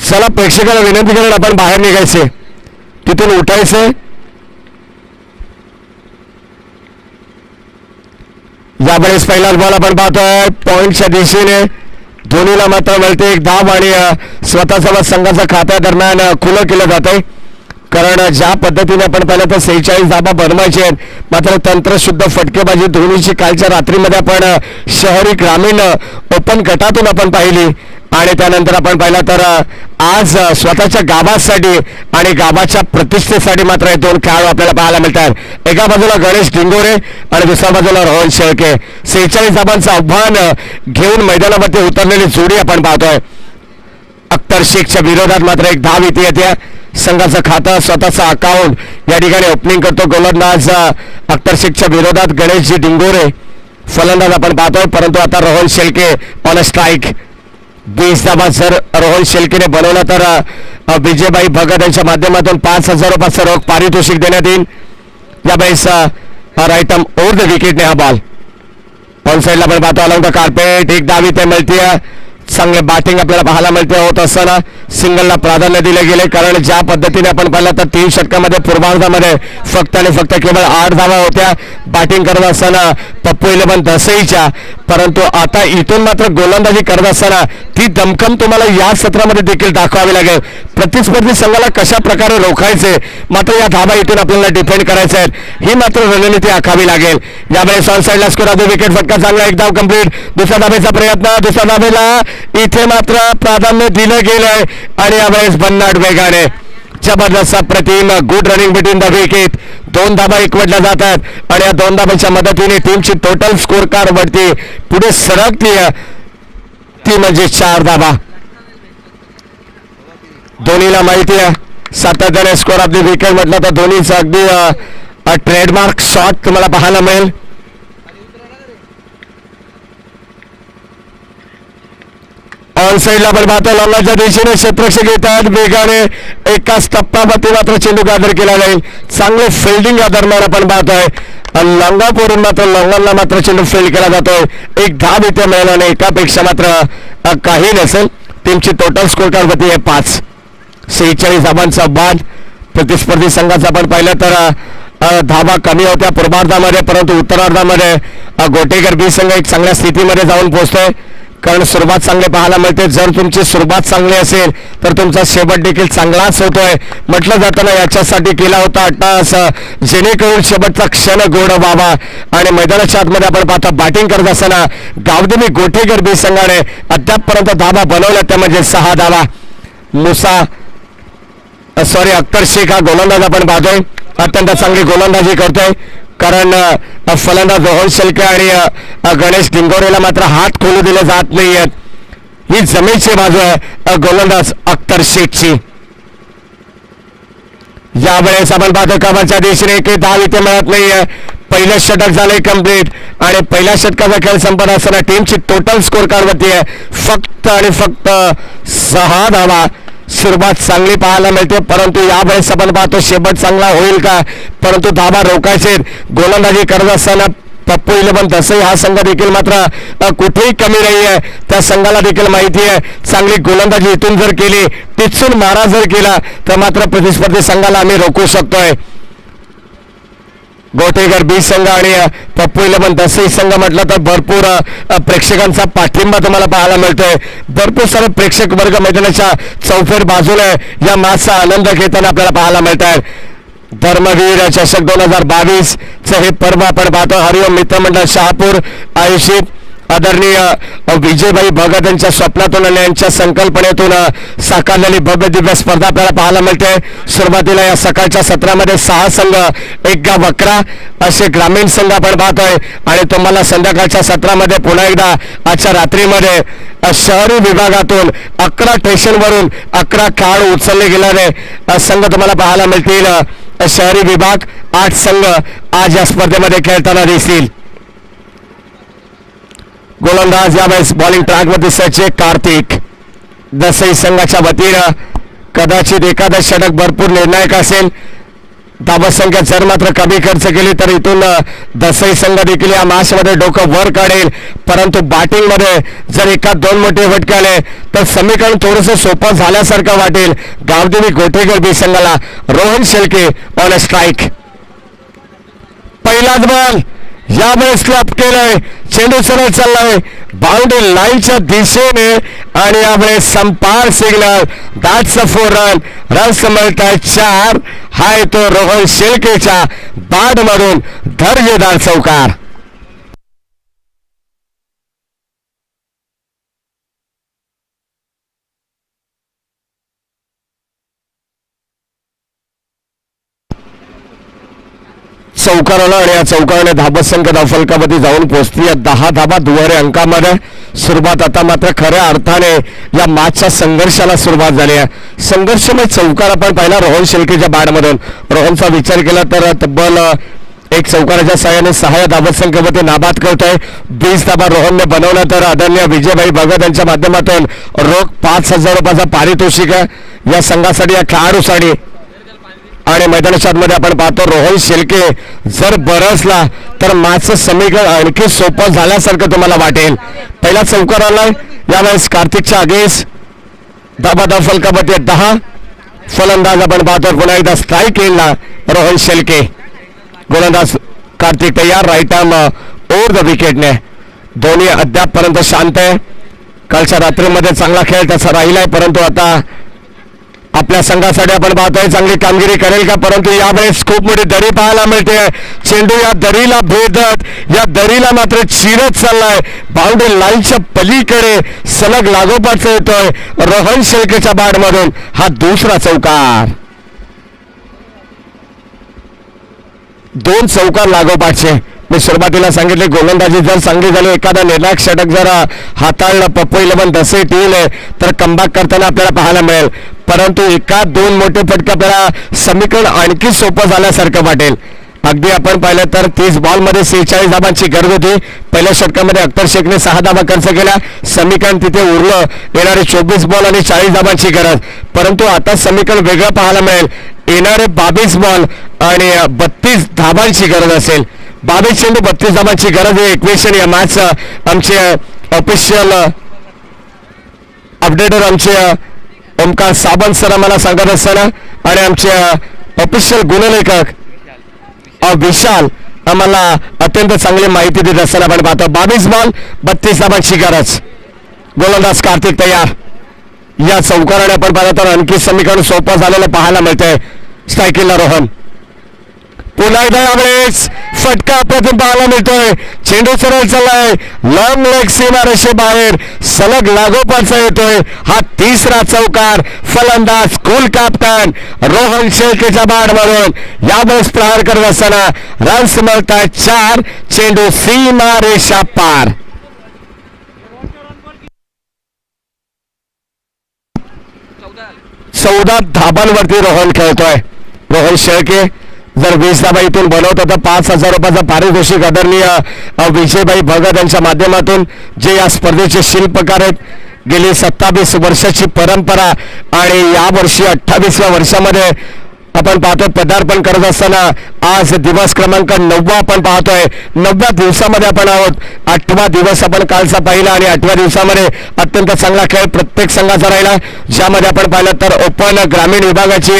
चला प्रेक्षकाला विनंती करून आपण बाहेर निघायचे तिथून उठायचे. यावेळेस पहिलाच बॉल आपण पाहतोय पॉइंटच्या दिशेने धोनीला मात्र मिळते एक धाव आणि स्वतःसोबत संघाच्या खात्या दरम्यान खुलं केलं जाते. कारण ज्या पद्धतीने आपण पाहिलं तर 46 धाबा बनवायचे आहेत मात्र तंत्रशुद्ध फटकेबाजी धोनीची कालच्या रात्रीमध्ये आपण शहरी ग्रामीण ओपन गटातून आपण पाहिली आणि त्यानंतर आपण पाहिलं तर आज स्वतःच्या गावासाठी आणि गावाच्या प्रतिष्ठेसाठी मात्र हे दोन खेळाडू आपल्याला पाहायला मिळतात. एका बाजूला गणेश डिंगोरे आणि दुसऱ्या बाजूला रोहन शेळके. 46 धाबांचं आव्हान घेऊन मैदानामध्ये उतरलेली जोडी आपण पाहतोय. अख्तर शेखच्या विरोधात मात्र एक धाव इथे येते. संघाचं खातं स्वतःचं अकाउंट या ठिकाणी ओपनिंग करतो गोलंदाज अख्तर शेखच्या विरोधात गणेशजी डिंगोरे. फलंदाज आपण पाहतोय परंतु आता Rohan Shelke on a strike. 20 धाबा जर रोहन शेळकेने बनवला तर विजयबाई भगत यांच्या माध्यमातून 5,000 रुपयाचं रोख पारितोषिक देण्यात येईल. यावेळेस राईट आर्म ओव्हर द विकेटने हा बॉल ऑन साईडला आपण पाहतो अलॉंग द कार्पेट. एक धाव इथे मिळते. चांगले बॅटिंग आपल्याला पाहायला मिळते. होत असताना सिंगलला प्राधान्य दिले गेले कारण ज्या पद्धतीने आपण पाहिलं तर 3 षटकामध्ये पूर्वार्धामध्ये फक्त आणि फक्त केवळ 8 धावा होत्या बॅटिंग करत असताना पप्पू इलेव्हन दसईच्या. परंतु आता इथून मात्र गोलंदाजी करत असताना ती दमखम तुम्हाला या सत्रामध्ये देखील दाखवावी लागेल. प्रतिस्पर्धी संघाला कशा प्रकारे रोखायचे मात्र या धाबा इथून आपल्याला डिफेंड करायचे आहेत ही मात्र रणनीती आखावी लागेल. यावेळेस ऑन साईडला स्कोर आधी विकेट फटका चांगला एक धाव कंप्लीट. दुसऱ्या धाबेचा प्रयत्न दुसऱ्या धाबेला इथे मात्र प्राधान्य दिलं गेलंय आणि यावेळेस भन्नाट वेगाने जबरदस्त Pratim good running between the wicket. 2 धाबा एकवटल्या जातात आणि या 2 धाबांच्या मदतीने टीमची टोटल स्कोर कार्ड वरती पुढे सरकती ती म्हणजे 4 धाबा. धोनीला माहिती आहे सातत्याने स्कोर आपली विकेट म्हटलं तर धोनीचं अगदी ट्रेडमार्क शॉट तुम्हाला पाहायला मिळेल. ऑन साईडला आपण पाहतो लॉंगाच्या दिशेने क्षेत्ररक्षक येतात वेगाने एकाच टप्प्यावरती मात्र चेंडू गादर केला जाईल. चांगले फिल्डिंग या दरम्यान आपण पाहतोय लॉंगावरून मात्र लॉंगांना मात्र चेंडू फील्ड केला जातोय. एक धाव इथे मिळाला आणि एकापेक्षा मात्र काही नसेल. टीमची टोटल स्कोर कार्ड वरती आहे 5. 46 धाबांचा बाद. प्रतिस्पर्धी संघाचा आपण पाहिलं तर धाबा कमी होत्या पूर्वार्धामध्ये परंतु उत्तरार्धामध्ये गोटेकर बी संघ एक चांगल्या स्थितीमध्ये जाऊन पोहोचतोय कारण सुरुवात चांगली पाहायला मिळते. जर तुमची सुरुवात चांगली असेल तर तुमचा शेवट देखील चांगलाच होतोय. म्हटलं जातं ना याच्यासाठी केला होता अट्टास जेणेकरून शेवटचा क्षण गोड व्हावा. आणि मैदानाच्या आतमध्ये आपण पाहतो बॅटिंग करत असताना गावदेवी गोटेकर बी संघाने अद्यापपर्यंत धाबा बनवल्या त्या म्हणजे 6 धाबा. अख्तर शेख हा गोलंदाज आपण पाहतोय अत्यंत चांगली गोलंदाजी करतोय कारण फलंदाज रोहन शेळके आणि गणेश डिंगोरेला मात्र हात खोलू दिले जात नाहीयेत. ही जमेची बाजू आहे गोलंदाज अख्तर शेखची. यावेळेस आपण पाहतो कामाच्या दिशेने एक धाव इथे मिळत नाहीये. पहिलं षटक झालंय कंप्लीट आणि पहिल्या षटकाचा खेळ संपत असताना टीमची टोटल स्कोर कार्ड वरती आहे फक्त आणि फक्त 6 धावा. सुरुवात चांगली पाहायला मिळते परंतु यावेळेस आपण पाहतो शेवट चांगला होईल का परंतु धाबा रोखायचे. गोलंदाजी करत असताना पप्पू इलेव्हन दसई हा संघ देखील मात्र कुठेही कमी नाही आहे. त्या संघाला देखील माहिती आहे चांगली गोलंदाजी इथून जर केली टिचून मारा जर केला तर मात्र प्रतिस्पर्धी संघाला आम्ही रोखू शकतोय. गोटेकर बी संघ आणि पप्पू इलेव्हन दसई संघ म्हटलं तर भरपूर प्रेक्षकांचा पाठिंबा तुम्हाला पाहायला मिळतोय. भरपूर सारे प्रेक्षक वर्ग मैदानाच्या चौफेर बाजूला या मॅचचा आनंद घेताना आपल्याला पाहायला मिळत आहे. धर्मवीर चषक 2022 चे हे पर्व आपण पाहतो. हरिओम मित्रमंडळ शहापूर आयोजित आदरणीय विजयभाई भगत यांच्या स्वप्नातून आणि यांच्या संकल्पनेतून साकारलेली भव्य दिव्य स्पर्धा आपल्याला पाहायला मिळते. सुरुवातीला या सकाळच्या सत्रामध्ये 6 संघ 1 गाव 11 असे ग्रामीण संघ आपण पाहतोय आणि तुम्हाला संध्याकाळच्या सत्रामध्ये पुन्हा एकदा आजच्या रात्रीमध्ये शहरी विभागातून 11 स्टेशनवरून 11 खेळाडू उचलले गेलेले संघ तुम्हाला पाहायला मिळतील. शहरी विभाग 8 संघ आज या स्पर्धेमध्ये खेळताना दिसतील. गोलंदाज यावेळेस बॉलिंग ट्रॅकमध्ये सचिन कार्तिक दसई संघाच्या वतीनं कदाचित एखादं षटक भरपूर निर्णायक असेल. धावसंख्या जर मात्र कमी खर्च केली तर इथून दसई संघ देखील या मॅचमध्ये डोकं वर काढेल. परंतु बॅटिंगमध्ये जर एखाद 2 मोठे फटके आले तर समीकरण थोडंसं सोपं झाल्यासारखं वाटेल. गावदेवी गोटेकर बी संघाला. Rohan Shelke on a strike. पहिलाच बॉल यावेळेस स्लॅप केलंय. चेंडू सरळ चाललाय बाउंड्री लाईनच्या दिशेने आणि यावेळेस umpire signal. That's a 4 run. Runs मिळतायत 4. हाय तो रोहन शेळकेच्या बॅट मधून दर्जेदार चौकार. चौकाराला आणि या चौकाराने धाबत संख्या धावफलकामध्ये जाऊन पोहोचली. 10 धाबा दुहेरी अंकामध्ये सुरुवात. आता मात्र खऱ्या अर्थाने या मॅचच्या संघर्षाला सुरुवात झाली आहे. संघर्षमय चौकार आपण पाहिला रोहन शेळकेच्या बॅटमधून. रोहनचा विचार केला तर तब्बल 1 चौकाराच्या सहाय्याने 6 धाबत संख्येमध्ये नाबाद करतोय. 20 धाबा रोहनने बनवला तर आदरणीय विजयभाई भगत यांच्या माध्यमातून रोख 5,000 रुपयाचा पारितोषिक आहे या संघासाठी, या खेळाडूसाठी. आणि मैदानाच्या आतमध्ये आपण पाहतो रोहन शेळके जर बरसला तर मॅचचं समीकरण आणखी सोपं झाल्यासारखं तुम्हाला वाटेल. पहिला चौकार आलाय यावेळेस कार्तिकच्या आगेस. धाबा फलकामध्ये 10. फलंदाज आपण पाहतो पुन्हा एकदा स्ट्राईक येईल रोहन शेळके. गोलंदाज कार्तिक तयार. राईट आर्म ओव्हर द विकेटने. दोन्ही अद्यापपर्यंत शांत आहे. कालच्या रात्रीमध्ये चांगला खेळ त्याचा राहिलाय परंतु आता आपल्या संघासाठी आपण पाहतोय चांगली कामगिरी करेल का. परंतु यावेळेस खूप मोठी दरी पाहायला मिळते. चेंडू या दरीला भेदत या दरीला मात्र चिरत चाललाय. बाउंड्री लाईनच्या पलीकडे सलग लागोपाठ येतोय रोहन शेळकेच्या बॅटमधून. हा दुसरा चौकार. 2 चौकार लागोपाठचे. मी सुरुवातीला सांगितले गोलंदाजी जर चांगली झाली, एखादा निर्णायक षटक जर हाताळलं पप्पू इलेव्हन दसई टीमने तर कमबॅक करताना आपल्याला पाहायला मिळेल. परंतु 1-2 मोठे फटके आपल्याला समीकरण आणखी सोपं झाल्यासारखं वाटेल. अगदी आपण पाहिलं तर 30 बॉलमध्ये 46 धाबांची गरज होती. पहिल्या षटकामध्ये अख्तर शेखने 6 धाबा खर्च केल्या. समीकरण तिथे उरलं. येणारे 24 बॉल आणि 40 धाबांची गरज. परंतु आता समीकरण वेगळं पाहायला मिळेल. येणारे 22 बॉल आणि 32 धाबांची गरज असेल. 22 चेंडू 32 धाबांची गरज आहे. इक्वेशन या मॅच आमचे ऑफिशियल अपडेटर आमचे ओमकार साबंत सर आम्हाला सांगत असताना आणि आमचे ऑफिशियल गुणलेखक विशाल आम्हाला अत्यंत चांगली माहिती देत असताना आपण पाहतो. 22 बॉल 32 धाबांची गरज. गोलंदाज कार्तिक तयार. या चौकाराने आपण पाहतो तर आणखी समीकरण सोपं झालेलं पाहायला मिळतंय. स्ट्राईकिंगला रोहन. पुन्हा एकदा यावेळेस फटका आपल्यातून पाहायला मिळतोय. चेंडू सरळ चाललाय लॉंग लेग सीमारेषे बाहेर सलग लागोपाठचा येतोय. हा तिसरा चौकार. फलंदाज कुल कॅप्टन रोहन शेळकेच्या बॅटमधून यावेळेस प्रहार करत असताना रन्स मिळतायत 4. चेंडू सीमारेषा पार. 14 धाबांवरती रोहन खेळतोय. रोहन शेळके जर 20 धाबा इथून बनवतो तर 5,000 रुपयाचा पारितोषिक आदरणीय विजयभाई भगत यांच्या माध्यमातून जे या स्पर्धेचे शिल्पकार आहेत. गेली 27 वर्षाची परंपरा आणि यावर्षी 28व्या वर्षामध्ये आपण पाहतोय पदार्पण करत असताना आज दिवस क्रमांक 9 आपण पाहतोय. 9व्या दिवसामध्ये आपण आहोत. 8वा दिवस आपण कालचा पाहिला आणि 8व्या दिवसामध्ये अत्यंत चांगला खेळ प्रत्येक संघाचा राहिला. ज्यामध्ये आपण पाहिलं तर ओपन ग्रामीण विभागाची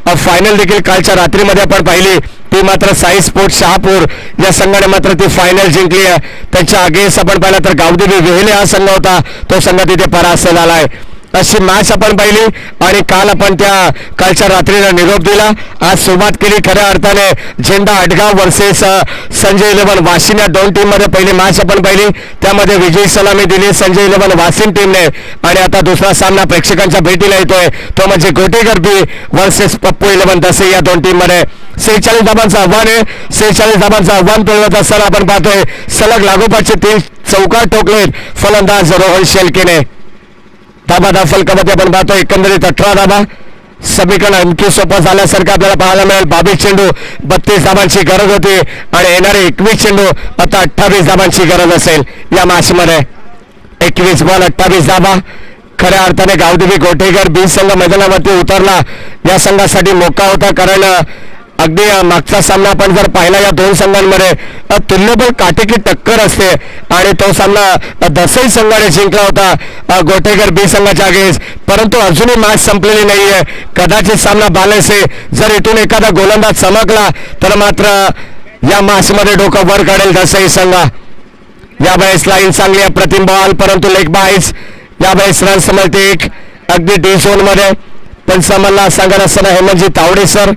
फायनल देखील कालच्या रात्रीमध्ये आपण पाहिली. ती मात्र साई स्पोर्ट शहापूर या संघाने मात्र ती फायनल जिंकली आहे. त्यांच्या अगेन्स्ट आपण पाहिला तर गावदेवी वेहले हा संघ होता, तो संघ तिथे परास्त झाला आहे. अशी मॅच आपण पाहिली आणि काल आपण त्या कालच्या रात्रीला निरोप दिला. आज सुरुवात केली खऱ्या अर्थाने झेंडा अडगाव वर्सेस संजय 11 वाशिम या दोन टीम मध्ये पहिली मॅच आपण पाहिली, त्यामध्ये विजयी सलामी दिली संजय 11 वाशिम टीमने. आणि आता दुसरा सामना प्रेक्षकांच्या भेटीला येतोय, तो म्हणजे गोटेकर बी वर्सेस पप्पू 11 दसे या दोन टीम मध्ये. 46 धाबांचं आव्हान आहे. 46 धाबांचं आव्हान पेलवत असताना आपण पाहतोय सलग लागोपाठचे 3 चौकार ठोकले फलंदाज रोहन शेळकेने. धाबा फलकामध्ये आपण पाहतो एकंदरीत 18 धाबा समीकरण आणखी सोपं झाल्यासारखं आपल्याला पाहायला मिळेल. 22 चेंडू 32 धाबांची गरज होती आणि येणारे 21 चेंडू आता 28 धाबांची गरज असेल या मॅच मध्ये. 21 बॉल 28 धाबा. खऱ्या अर्थाने गावदेवी गोटेकर बी संघ मैदानावरती उतरला या संघासाठी मोका होता, कारण अगदी मागचा सामना आपण जर पाहिला या दोन संघांमध्ये तुल्यबळ काटेकी टक्कर असते आणि तो सामना दसई संघाने जिंकला होता गोटेकर बी संघाच्या अगेन्स्ट. परंतु अजूनही मॅच संपलेली नाहीये. कदाचित सामना बॅलन्स आहे. जर इथून एखादा गोलंदाज चमकला तर मात्र या मॅच मध्ये डोकं वर काढेल दसई संघ. यावेळेस लाईन चांगली आहे, प्रतिम बॉल परंतु लेग बाईस. यावेळेस रन समजते एक अगदी डी झोन मध्ये. पंचामलला सांगत असताना हेमंतजी तावडे सर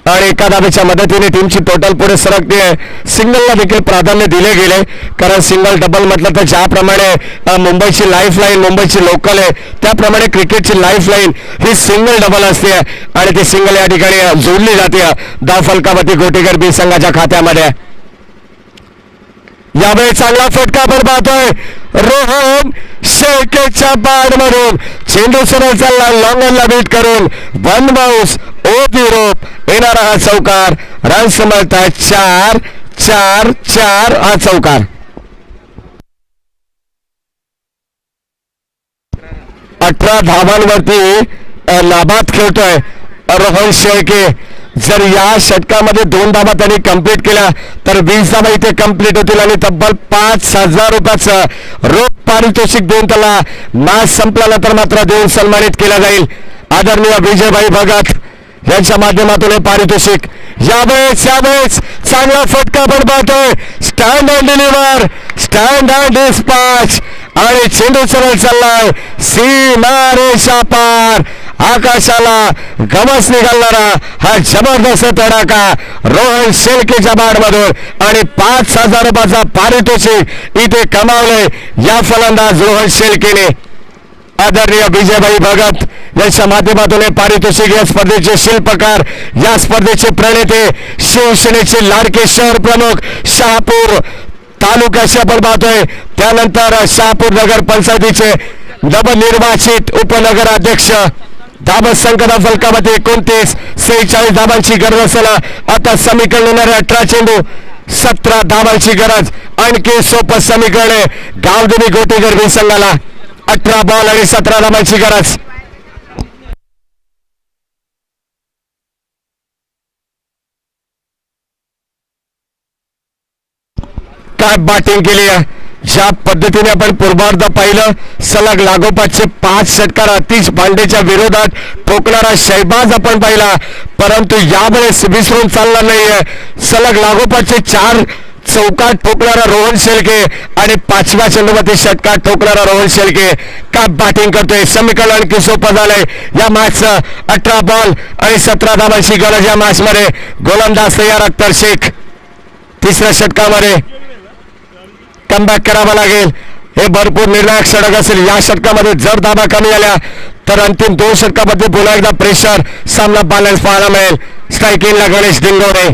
आणि एका धाबेच्या मदतीने टीमची टोटल पुढे सरकते आहे. सिंगलला देखील प्राधान्य दिले गेले, कारण सिंगल डबल म्हटलं तर ज्याप्रमाणे मुंबईची लाईफ लाईन मुंबईची लोकल आहे त्याप्रमाणे क्रिकेटची लाईफ लाईन ही सिंगल डबल असते आणि ती सिंगल या ठिकाणी जोडली जाते धाव फलकावरती गोटेकर बी संघाच्या खात्यामध्ये. यावेळी चांगला फटका आपण पाहतोय रोहन शेळकेच्या बॅट मधून. चेंडू सरळ चालला लॉंगनला बीट करून 1 बाउन्स ओप युरोप येणारा हा चौकार. रन समजतात 4-4-4 हा चौकार. 18 धावांवरती नाबाद खेळतोय रोहन शेळके. जर या षटकामध्ये 2 धाबा त्यांनी कंप्लीट केल्या तर 20 धाबा इथे कंप्लीट होतील आणि तब्बल 5,000 रुपयाचं रोख पारितोषिक देऊन त्याला मॅच संपल्यानंतर मात्र देऊन सन्मानित केला जाईल. आदरणीय विजयभाई भगत यांच्या माध्यमातून हे पारितोषिक. यावेळेस चांगला फटका पण पाहतोय. Stand and deliver, stand and dispatch आणि चेंडू सरळ चाललाय सीमारेषा पार. आकाशाला गवस निघालणारा हा जबरदस्त तडाखा रोहन शेळकेच्या बॅट मधून आणि 5,000 रुपयाचा पारितोषिक इथे कमावले या फलंदाज रोहन शेळकेने. आदरणीय विजयभाई भगत यांच्या माध्यमातून हे पारितोषिक. या स्पर्धेचे शिल्पकार, या स्पर्धेचे प्रणेते, शिवसेनेचे लाडके शहर प्रमुख शहापूर तालुक्याचे आपण पाहतोय. त्यानंतर शहापूर नगर पंचायतीचे नवनिर्वाचित उपनगराध्यक्ष. धाबा संख्या फलकामध्ये 29. 46 धाबांची गरज असताना आता समीकरण येणारे 18 चेंडू 17 धाबांची गरज. आणखी सोपं समीकरण आहे गावदेवी गोटेकर बी संघाला. 18 बॉल आणि 17 धाबांची गरज. काय बॅटिंग केली आहे. ज्या पद्धतीने आपण पूर्वार्ध पाहिलं सलग लागोपाठचे 5 षटकार अतिश पांडेच्या विरोधात ठोकणारा शैबाज आपण पाहिला, परंतु यावेळेस विसरून चालला नाहीये. सलग लागोपाठचे 4 चौकार ठोकणारा रोहन शेळके आणि 5व्या चेंडूवरती षटकार ठोकणारा रोहन शेळके. काय बॅटिंग करतोय. समीकरण आणखी सोपं झालंय या मॅचचं. 18 बॉल आणि 17 धाबांची गरज या मॅच मध्ये. गोलंदाज तयार अख्तर शेख. तिसऱ्या षटकामध्ये कमबॅक करावा लागेल. हे भरपूर निर्णायक षटक असेल. या षटकामध्ये जर धाबा कमी झाल्या तर अंतिम 2 षटकामध्ये पुन्हा एकदा प्रेशर सामना बॅलन्स पाहायला मिळेल. स्ट्रायकिंगला गणेश डिंगोरे.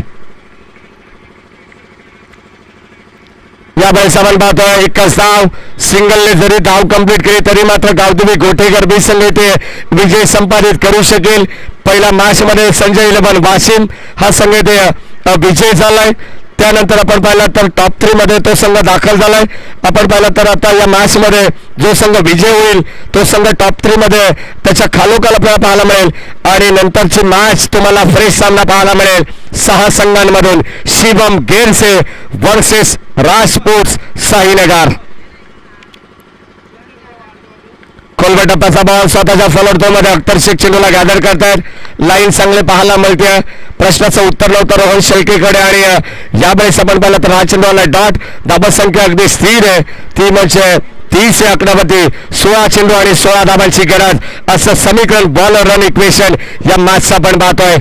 यावेळेस आपण पाहतोय एकच धाव. सिंगलने जरी धाव कंप्लीट केली तरी मात्र गावदेवी गोटेकर बी संघ येथे विजय संपादित करू शकेल. पहिल्या मॅच मध्ये संजय 11 वाशिम हा संघ येथे विजय झालाय. त्यानंतर आपण पाहिलं तर टॉप 3 मध्ये तो संघ दाखल झालाय. आपण पाहिलं तर आता या मॅच मध्ये जो संघ विजय होईल तो संघ टॉप 3 मध्ये त्याच्या खालोखाल आपल्याला पाहायला मिळेल आणि नंतरची मॅच तुम्हाला फ्रेश सामना पाहायला मिळेल 6 संघांमधून. शिवम गेरसे वर्सेस राजपूत साईनगर. खोलवर टप्प्याचा बॉल स्वतःच्या फॉलोअर मध्ये अख्तर शेख चेंडूला गॅदर करतायत. लाईन चांगले पाहायला मिळते. प्रश्नाचं उत्तर नव्हतं रोहन शेळकेकडे आणि यावेळेस आपण पाहिलं तर हा चेंडू आला डॉट. धाबा संख्या अगदी स्थिर आहे ती म्हणजे 30 आहे आकडावरती. 16 चेंडू आणि 16 धाबांची गरज असं समीकरण बॉल रन इक्वेशन या मॅचचा आपण पाहतोय.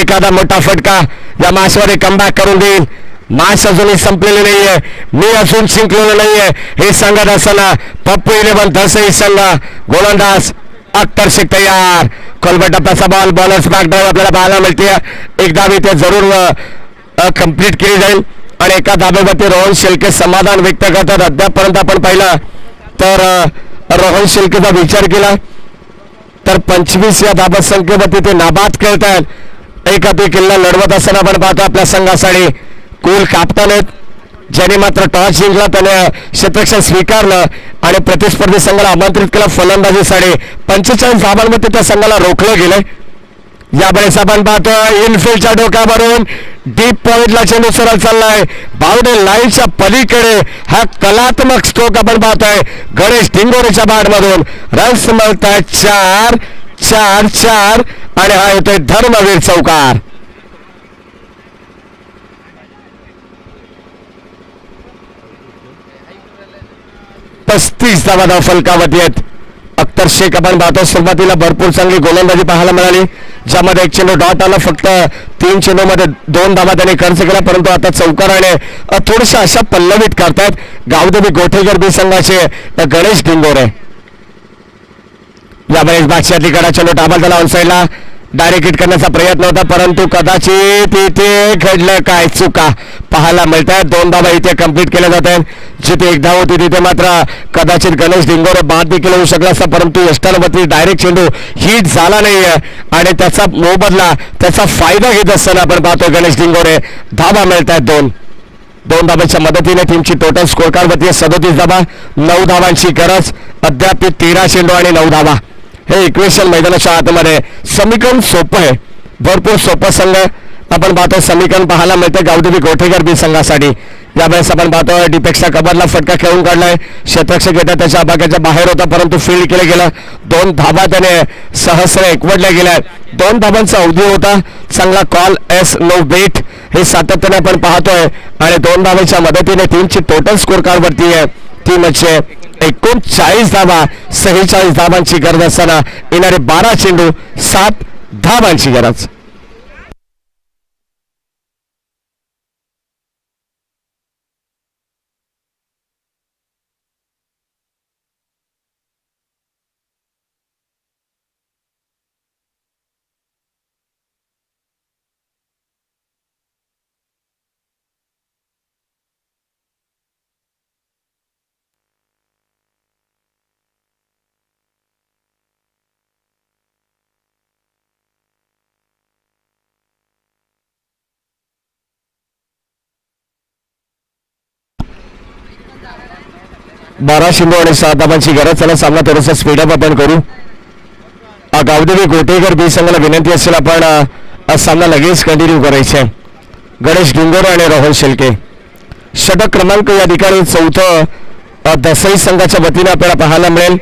एखादा मोठा फटका या मॅचमध्ये कमबॅक करून देईल. मॅच अजूनही संपलेली नाहीये. मी अजून जिंकलेलो नाहीये हे सांगत असताना पप्पू 11 तसंही संघ गोलंदाज अख्तर शेख तयार. खोलवर टप्प्याचा बॉल बॉलर्स बॅक ड्राईव्ह आपल्याला पाहायला मिळते. एक धाव इथे जरूर कंप्लीट केली जाईल आणि एका धाब्यावरती रोहन शेळके समाधान व्यक्त करतात. अद्यापपर्यंत आपण पाहिलं तर रोहन शेळकेचा विचार केला तर 25 या धाबा संख्येवरती ते नाबाद खेळतात. एक हाती किल्ला लढवत असताना आपण पाहतो आपल्या संघासाठी कुल कॅप्टन आहेत. ज्याने मात्र टॉस जिंकला त्याने क्षेत्ररक्षण स्वीकारलं आणि प्रतिस्पर्धी संघाला आमंत्रित केलं फलंदाजीसाठी. 45 धाबांमध्ये त्या संघाला रोखलं गेलंय. यावेळेस आपण पाहतो इनफिल्डच्या डोक्यावरून डीप पॉइंटला चेंडू सरळ चाललाय. बाउंड्री लाईनच्या पलीकडे हा कलात्मक स्ट्रोक आपण पाहतोय गणेश डिंगोरेच्या बॅटमधून. रन्स मिळतात 4 4 4 आणि हा येतोय धर्मवीर चौकार. 35 धावा फलकावरती आहेत. अख्तर शेख आपण पाहतो सुरुवातीला भरपूर चांगली गोलंदाजी पाहायला मिळाली ज्यामध्ये एक चेंडू डॉट आला. फक्त 3 चेंडूमध्ये 2 धावा त्याने खर्च केला परंतु आता चौकाराने थोड्याशा अशा पल्लवित करतात गावदेवी गोठेकर बी संघाचे गणेश डिंगोरे. यावेळेस बादशाहली कडा चेंडू डाबल त्याला ऑनसाईडला डायरेक्ट हिट करण्याचा प्रयत्न होता परंतु कदाचित इथे घडलं काय चुका पाहायला मिळतात. 2 धावा इथे कंप्लीट केल्या जात आहेत. जिथे 1 धाव होती तिथे मात्र कदाचित गणेश डिंगोरे बाद देखील होऊ शकला असता परंतु यष्टांवरती डायरेक्ट चेंडू हिट झाला नाहीये आणि त्याचा मोबदला त्याचा फायदा घेत असताना आपण पाहतो गणेश डिंगोरे. धावा मिळतात 2 धाब्याच्या मदतीने टीमची टोटल स्कोर कार्ड वरती 37 धावा. 9 धावांची गरज. अद्याप 13 चेंडू आणि 9 धावा. हे इक्वेशन मैदानाच्या आतमध्ये समीकरण सोपं आहे. भरपूर सोपं संघ आपण पाहतो समीकरण पाहायला मिळतं गावदेवी गोठेकर बी संघासाठी. यावेळेस आपण पाहतो डिपेक्सचा कबरला फटका खेळून काढलाय. क्षेत्ररक्षक येतात त्याच्या आबाक्याच्या बाहेर होता परंतु फील्ड केलं गेलं. 2 धाबा त्याने सहस्र एकवटल्या गेल्या. 2 धाबांचा अवधी होता. चांगला कॉल एस नो बेट हे सातत्याने आपण पाहतोय आणि 2 धाबांच्या मदतीने टीमची टोटल स्कोर कार्ड वरती आहे ती म्हणजे 39 धावा. 46 धाबांची गरज असताना येणारे 12 चेंडू 7 धाबांची गरज. बारा चेंडू आणि 7 धाबांची गरज. चला सामना थोडासा स्पीडअप आपण करू. गावदेवी गोटेकर बी संघाला विनंती असेल आपण सामना लगेच कंटिन्यू करायचे. गणेश डिंगोरे आणि रोहन शेळके. षटक क्रमांक या ठिकाणी 4थं दसई संघाच्या वतीने आपल्याला पाहायला मिळेल.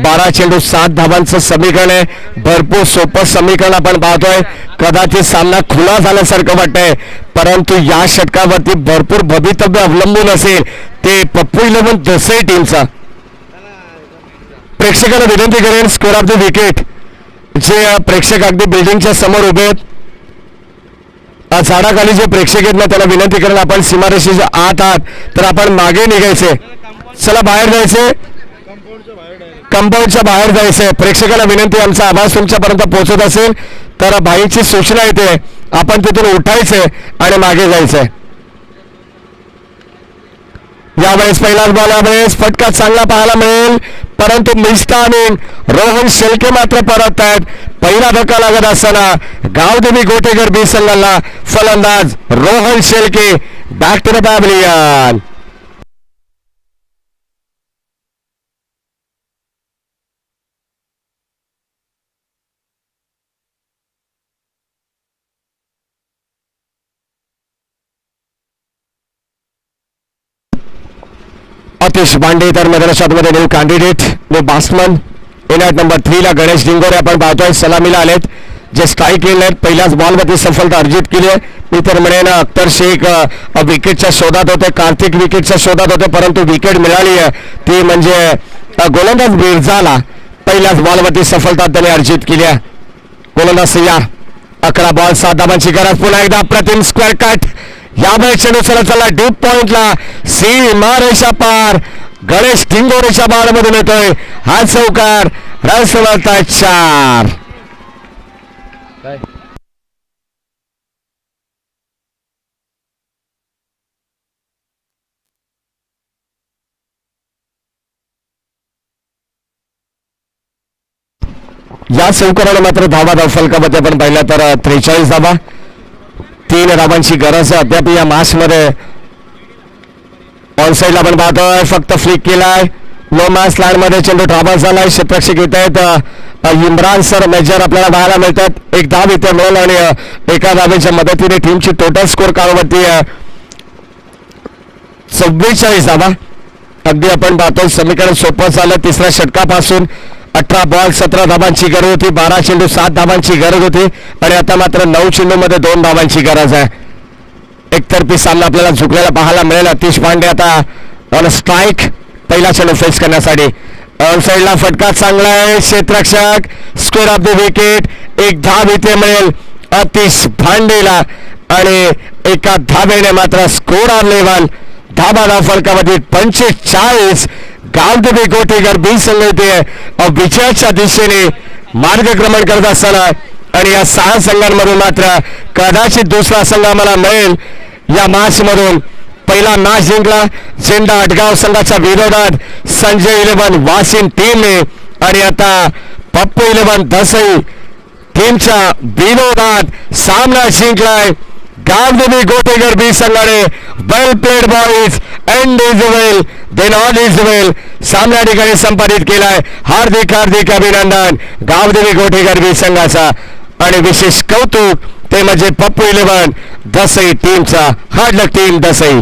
12 चेंडू 7 धाबांचं समीकरण आहे. भरपूर सोपं समीकरण आपण पाहतोय. कदाचित सामना खुला झाल्यासारखं वाटतंय परंतु या षटकावरती भरपूर भवितव्य अवलंबून असेल ते पप्पू 11 दसई टीमचा. प्रेक्षकांना विनंती करेन स्कोर ऑफ द विकेट जे प्रेक्षक अगदी बिल्डिंगच्या समोर उभे आहेत झाडाखाली जे प्रेक्षक आहेत ना त्याला विनंती करेन आपण सीमारेषेच्या आत आहात तर आपण मागे निघायचे. चला बाहेर जायचे. कंपाऊंडच्या बाहेर जायचंय. प्रेक्षकाला विनंती आमचा आवाज तुमच्यापर्यंत पोहोचत असेल तर भाईची सूचना येते आपण तिथून उठायचंय आणि मागे जायचंय. यावेळेस पहिलाच बॉल यावेळेस फटका चांगला पाहायला मिळेल परंतु मिस्टामिन रोहन शेळके मात्र परत आहेत. पहिला धक्का लागत असताना गावदेवी गोटेकर बी संघाला फलंदाज Rohan Shelke back to the pavilion. Atish Bande तर मैदानाच्या आतमध्ये new candidate new batsman in at number 3 ला गणेश डिंगोरे आपण पाहतोय सलामीला आलेत, जे स्ट्राईक केले आहेत. पहिल्याच बॉलमध्ये सफलता अर्जित केली आहे. मी तर म्हणेन अख्तर शेख विकेटच्या शोधात होते, कार्तिक विकेटच्या शोधात होते, परंतु विकेट मिळाली आहे ती म्हणजे गोलंदाज मिर्झाला पहिल्याच बॉलवरती सफलता त्यांनी अर्जित केली आहे. गोलंदाज तयार. 11 बॉल 7 धावांची गरज. पुन्हा एकदा अप्रतिम स्क्वेअर कट. यामुळे चेंडू चला डीप पॉइंटला, सीमा रेषा पार. गणेश डिंगोरेच्या बॉलमधून येतोय हा चौकार. रन बनवतात 4. या चौकाराने मात्र धावा फलकामध्ये आपण पाहिलं तर 43 धावा. 3 धावांची गरज आहे अद्याप या मॅच मध्ये. ऑन साईडला आपण पाहतोय फक्त फ्लिक केलाय. नो मॅच लाईन मध्ये चेंडू ट्रॅव्हल झालाय. क्षेत्ररक्षक येत आहेत इम्रान सर मेजर आपल्याला पाहायला मिळतात. 1 धाव इथे मिळेल आणि एका धावेच्या मदतीने टीमची टोटल स्कोर काळवरती 44 धावा. अगदी आपण पाहतोय समीकरण सोपं झालं. तिसऱ्या षटकापासून 18 बॉल 17 धावांची गरज होती. 12 चेंडू 7 धावांची गरज होती आणि आता मात्र 9 चेंडू मध्ये 2 धावांची गरज आहे. एकतर्फी सामना आपल्याला झुकलेला पाहायला मिळेल. अतिश पांडे आता ऑन स्ट्राईक पहिला चेंडू फेस करण्यासाठी. ऑन साईडला फटका चांगला आहे. क्षेत्ररक्षक स्क्वेअर ऑफ द विकेट. 1 धाव इथे मिळेल अतिश पांडेला आणि एका धावेने मात्र स्कोर ऑन लेव्हल. धाबा फलकामध्ये 45. गावदेवी गोटेकर बी संघ येते विजयाच्या दिशेने मार्गक्रमण करत असताना आणि या 6 संघांमधून मात्र कदाचित दुसरा संघ आम्हाला मिळेल या मॅच मधून. पहिला मॅच जिंकला झेंडा आटगाव संघाच्या विरोधात संजय 11 वाशिम टीमने आणि आता पप्पू 11 दसई टीमच्या विरोधात सामना जिंकलाय गावदेवी गोटेकर बी संघाने. Well played boys. End is well then all is well. सामना ठिकाणी संपादित केलाय. हार्दिक अभिनंदन गावदेवी गोटेकर बी संघाचा आणि विशेष कौतुक ते म्हणजे पप्पू 11 दसई टीमचा. हार्ड लक टीम दसई.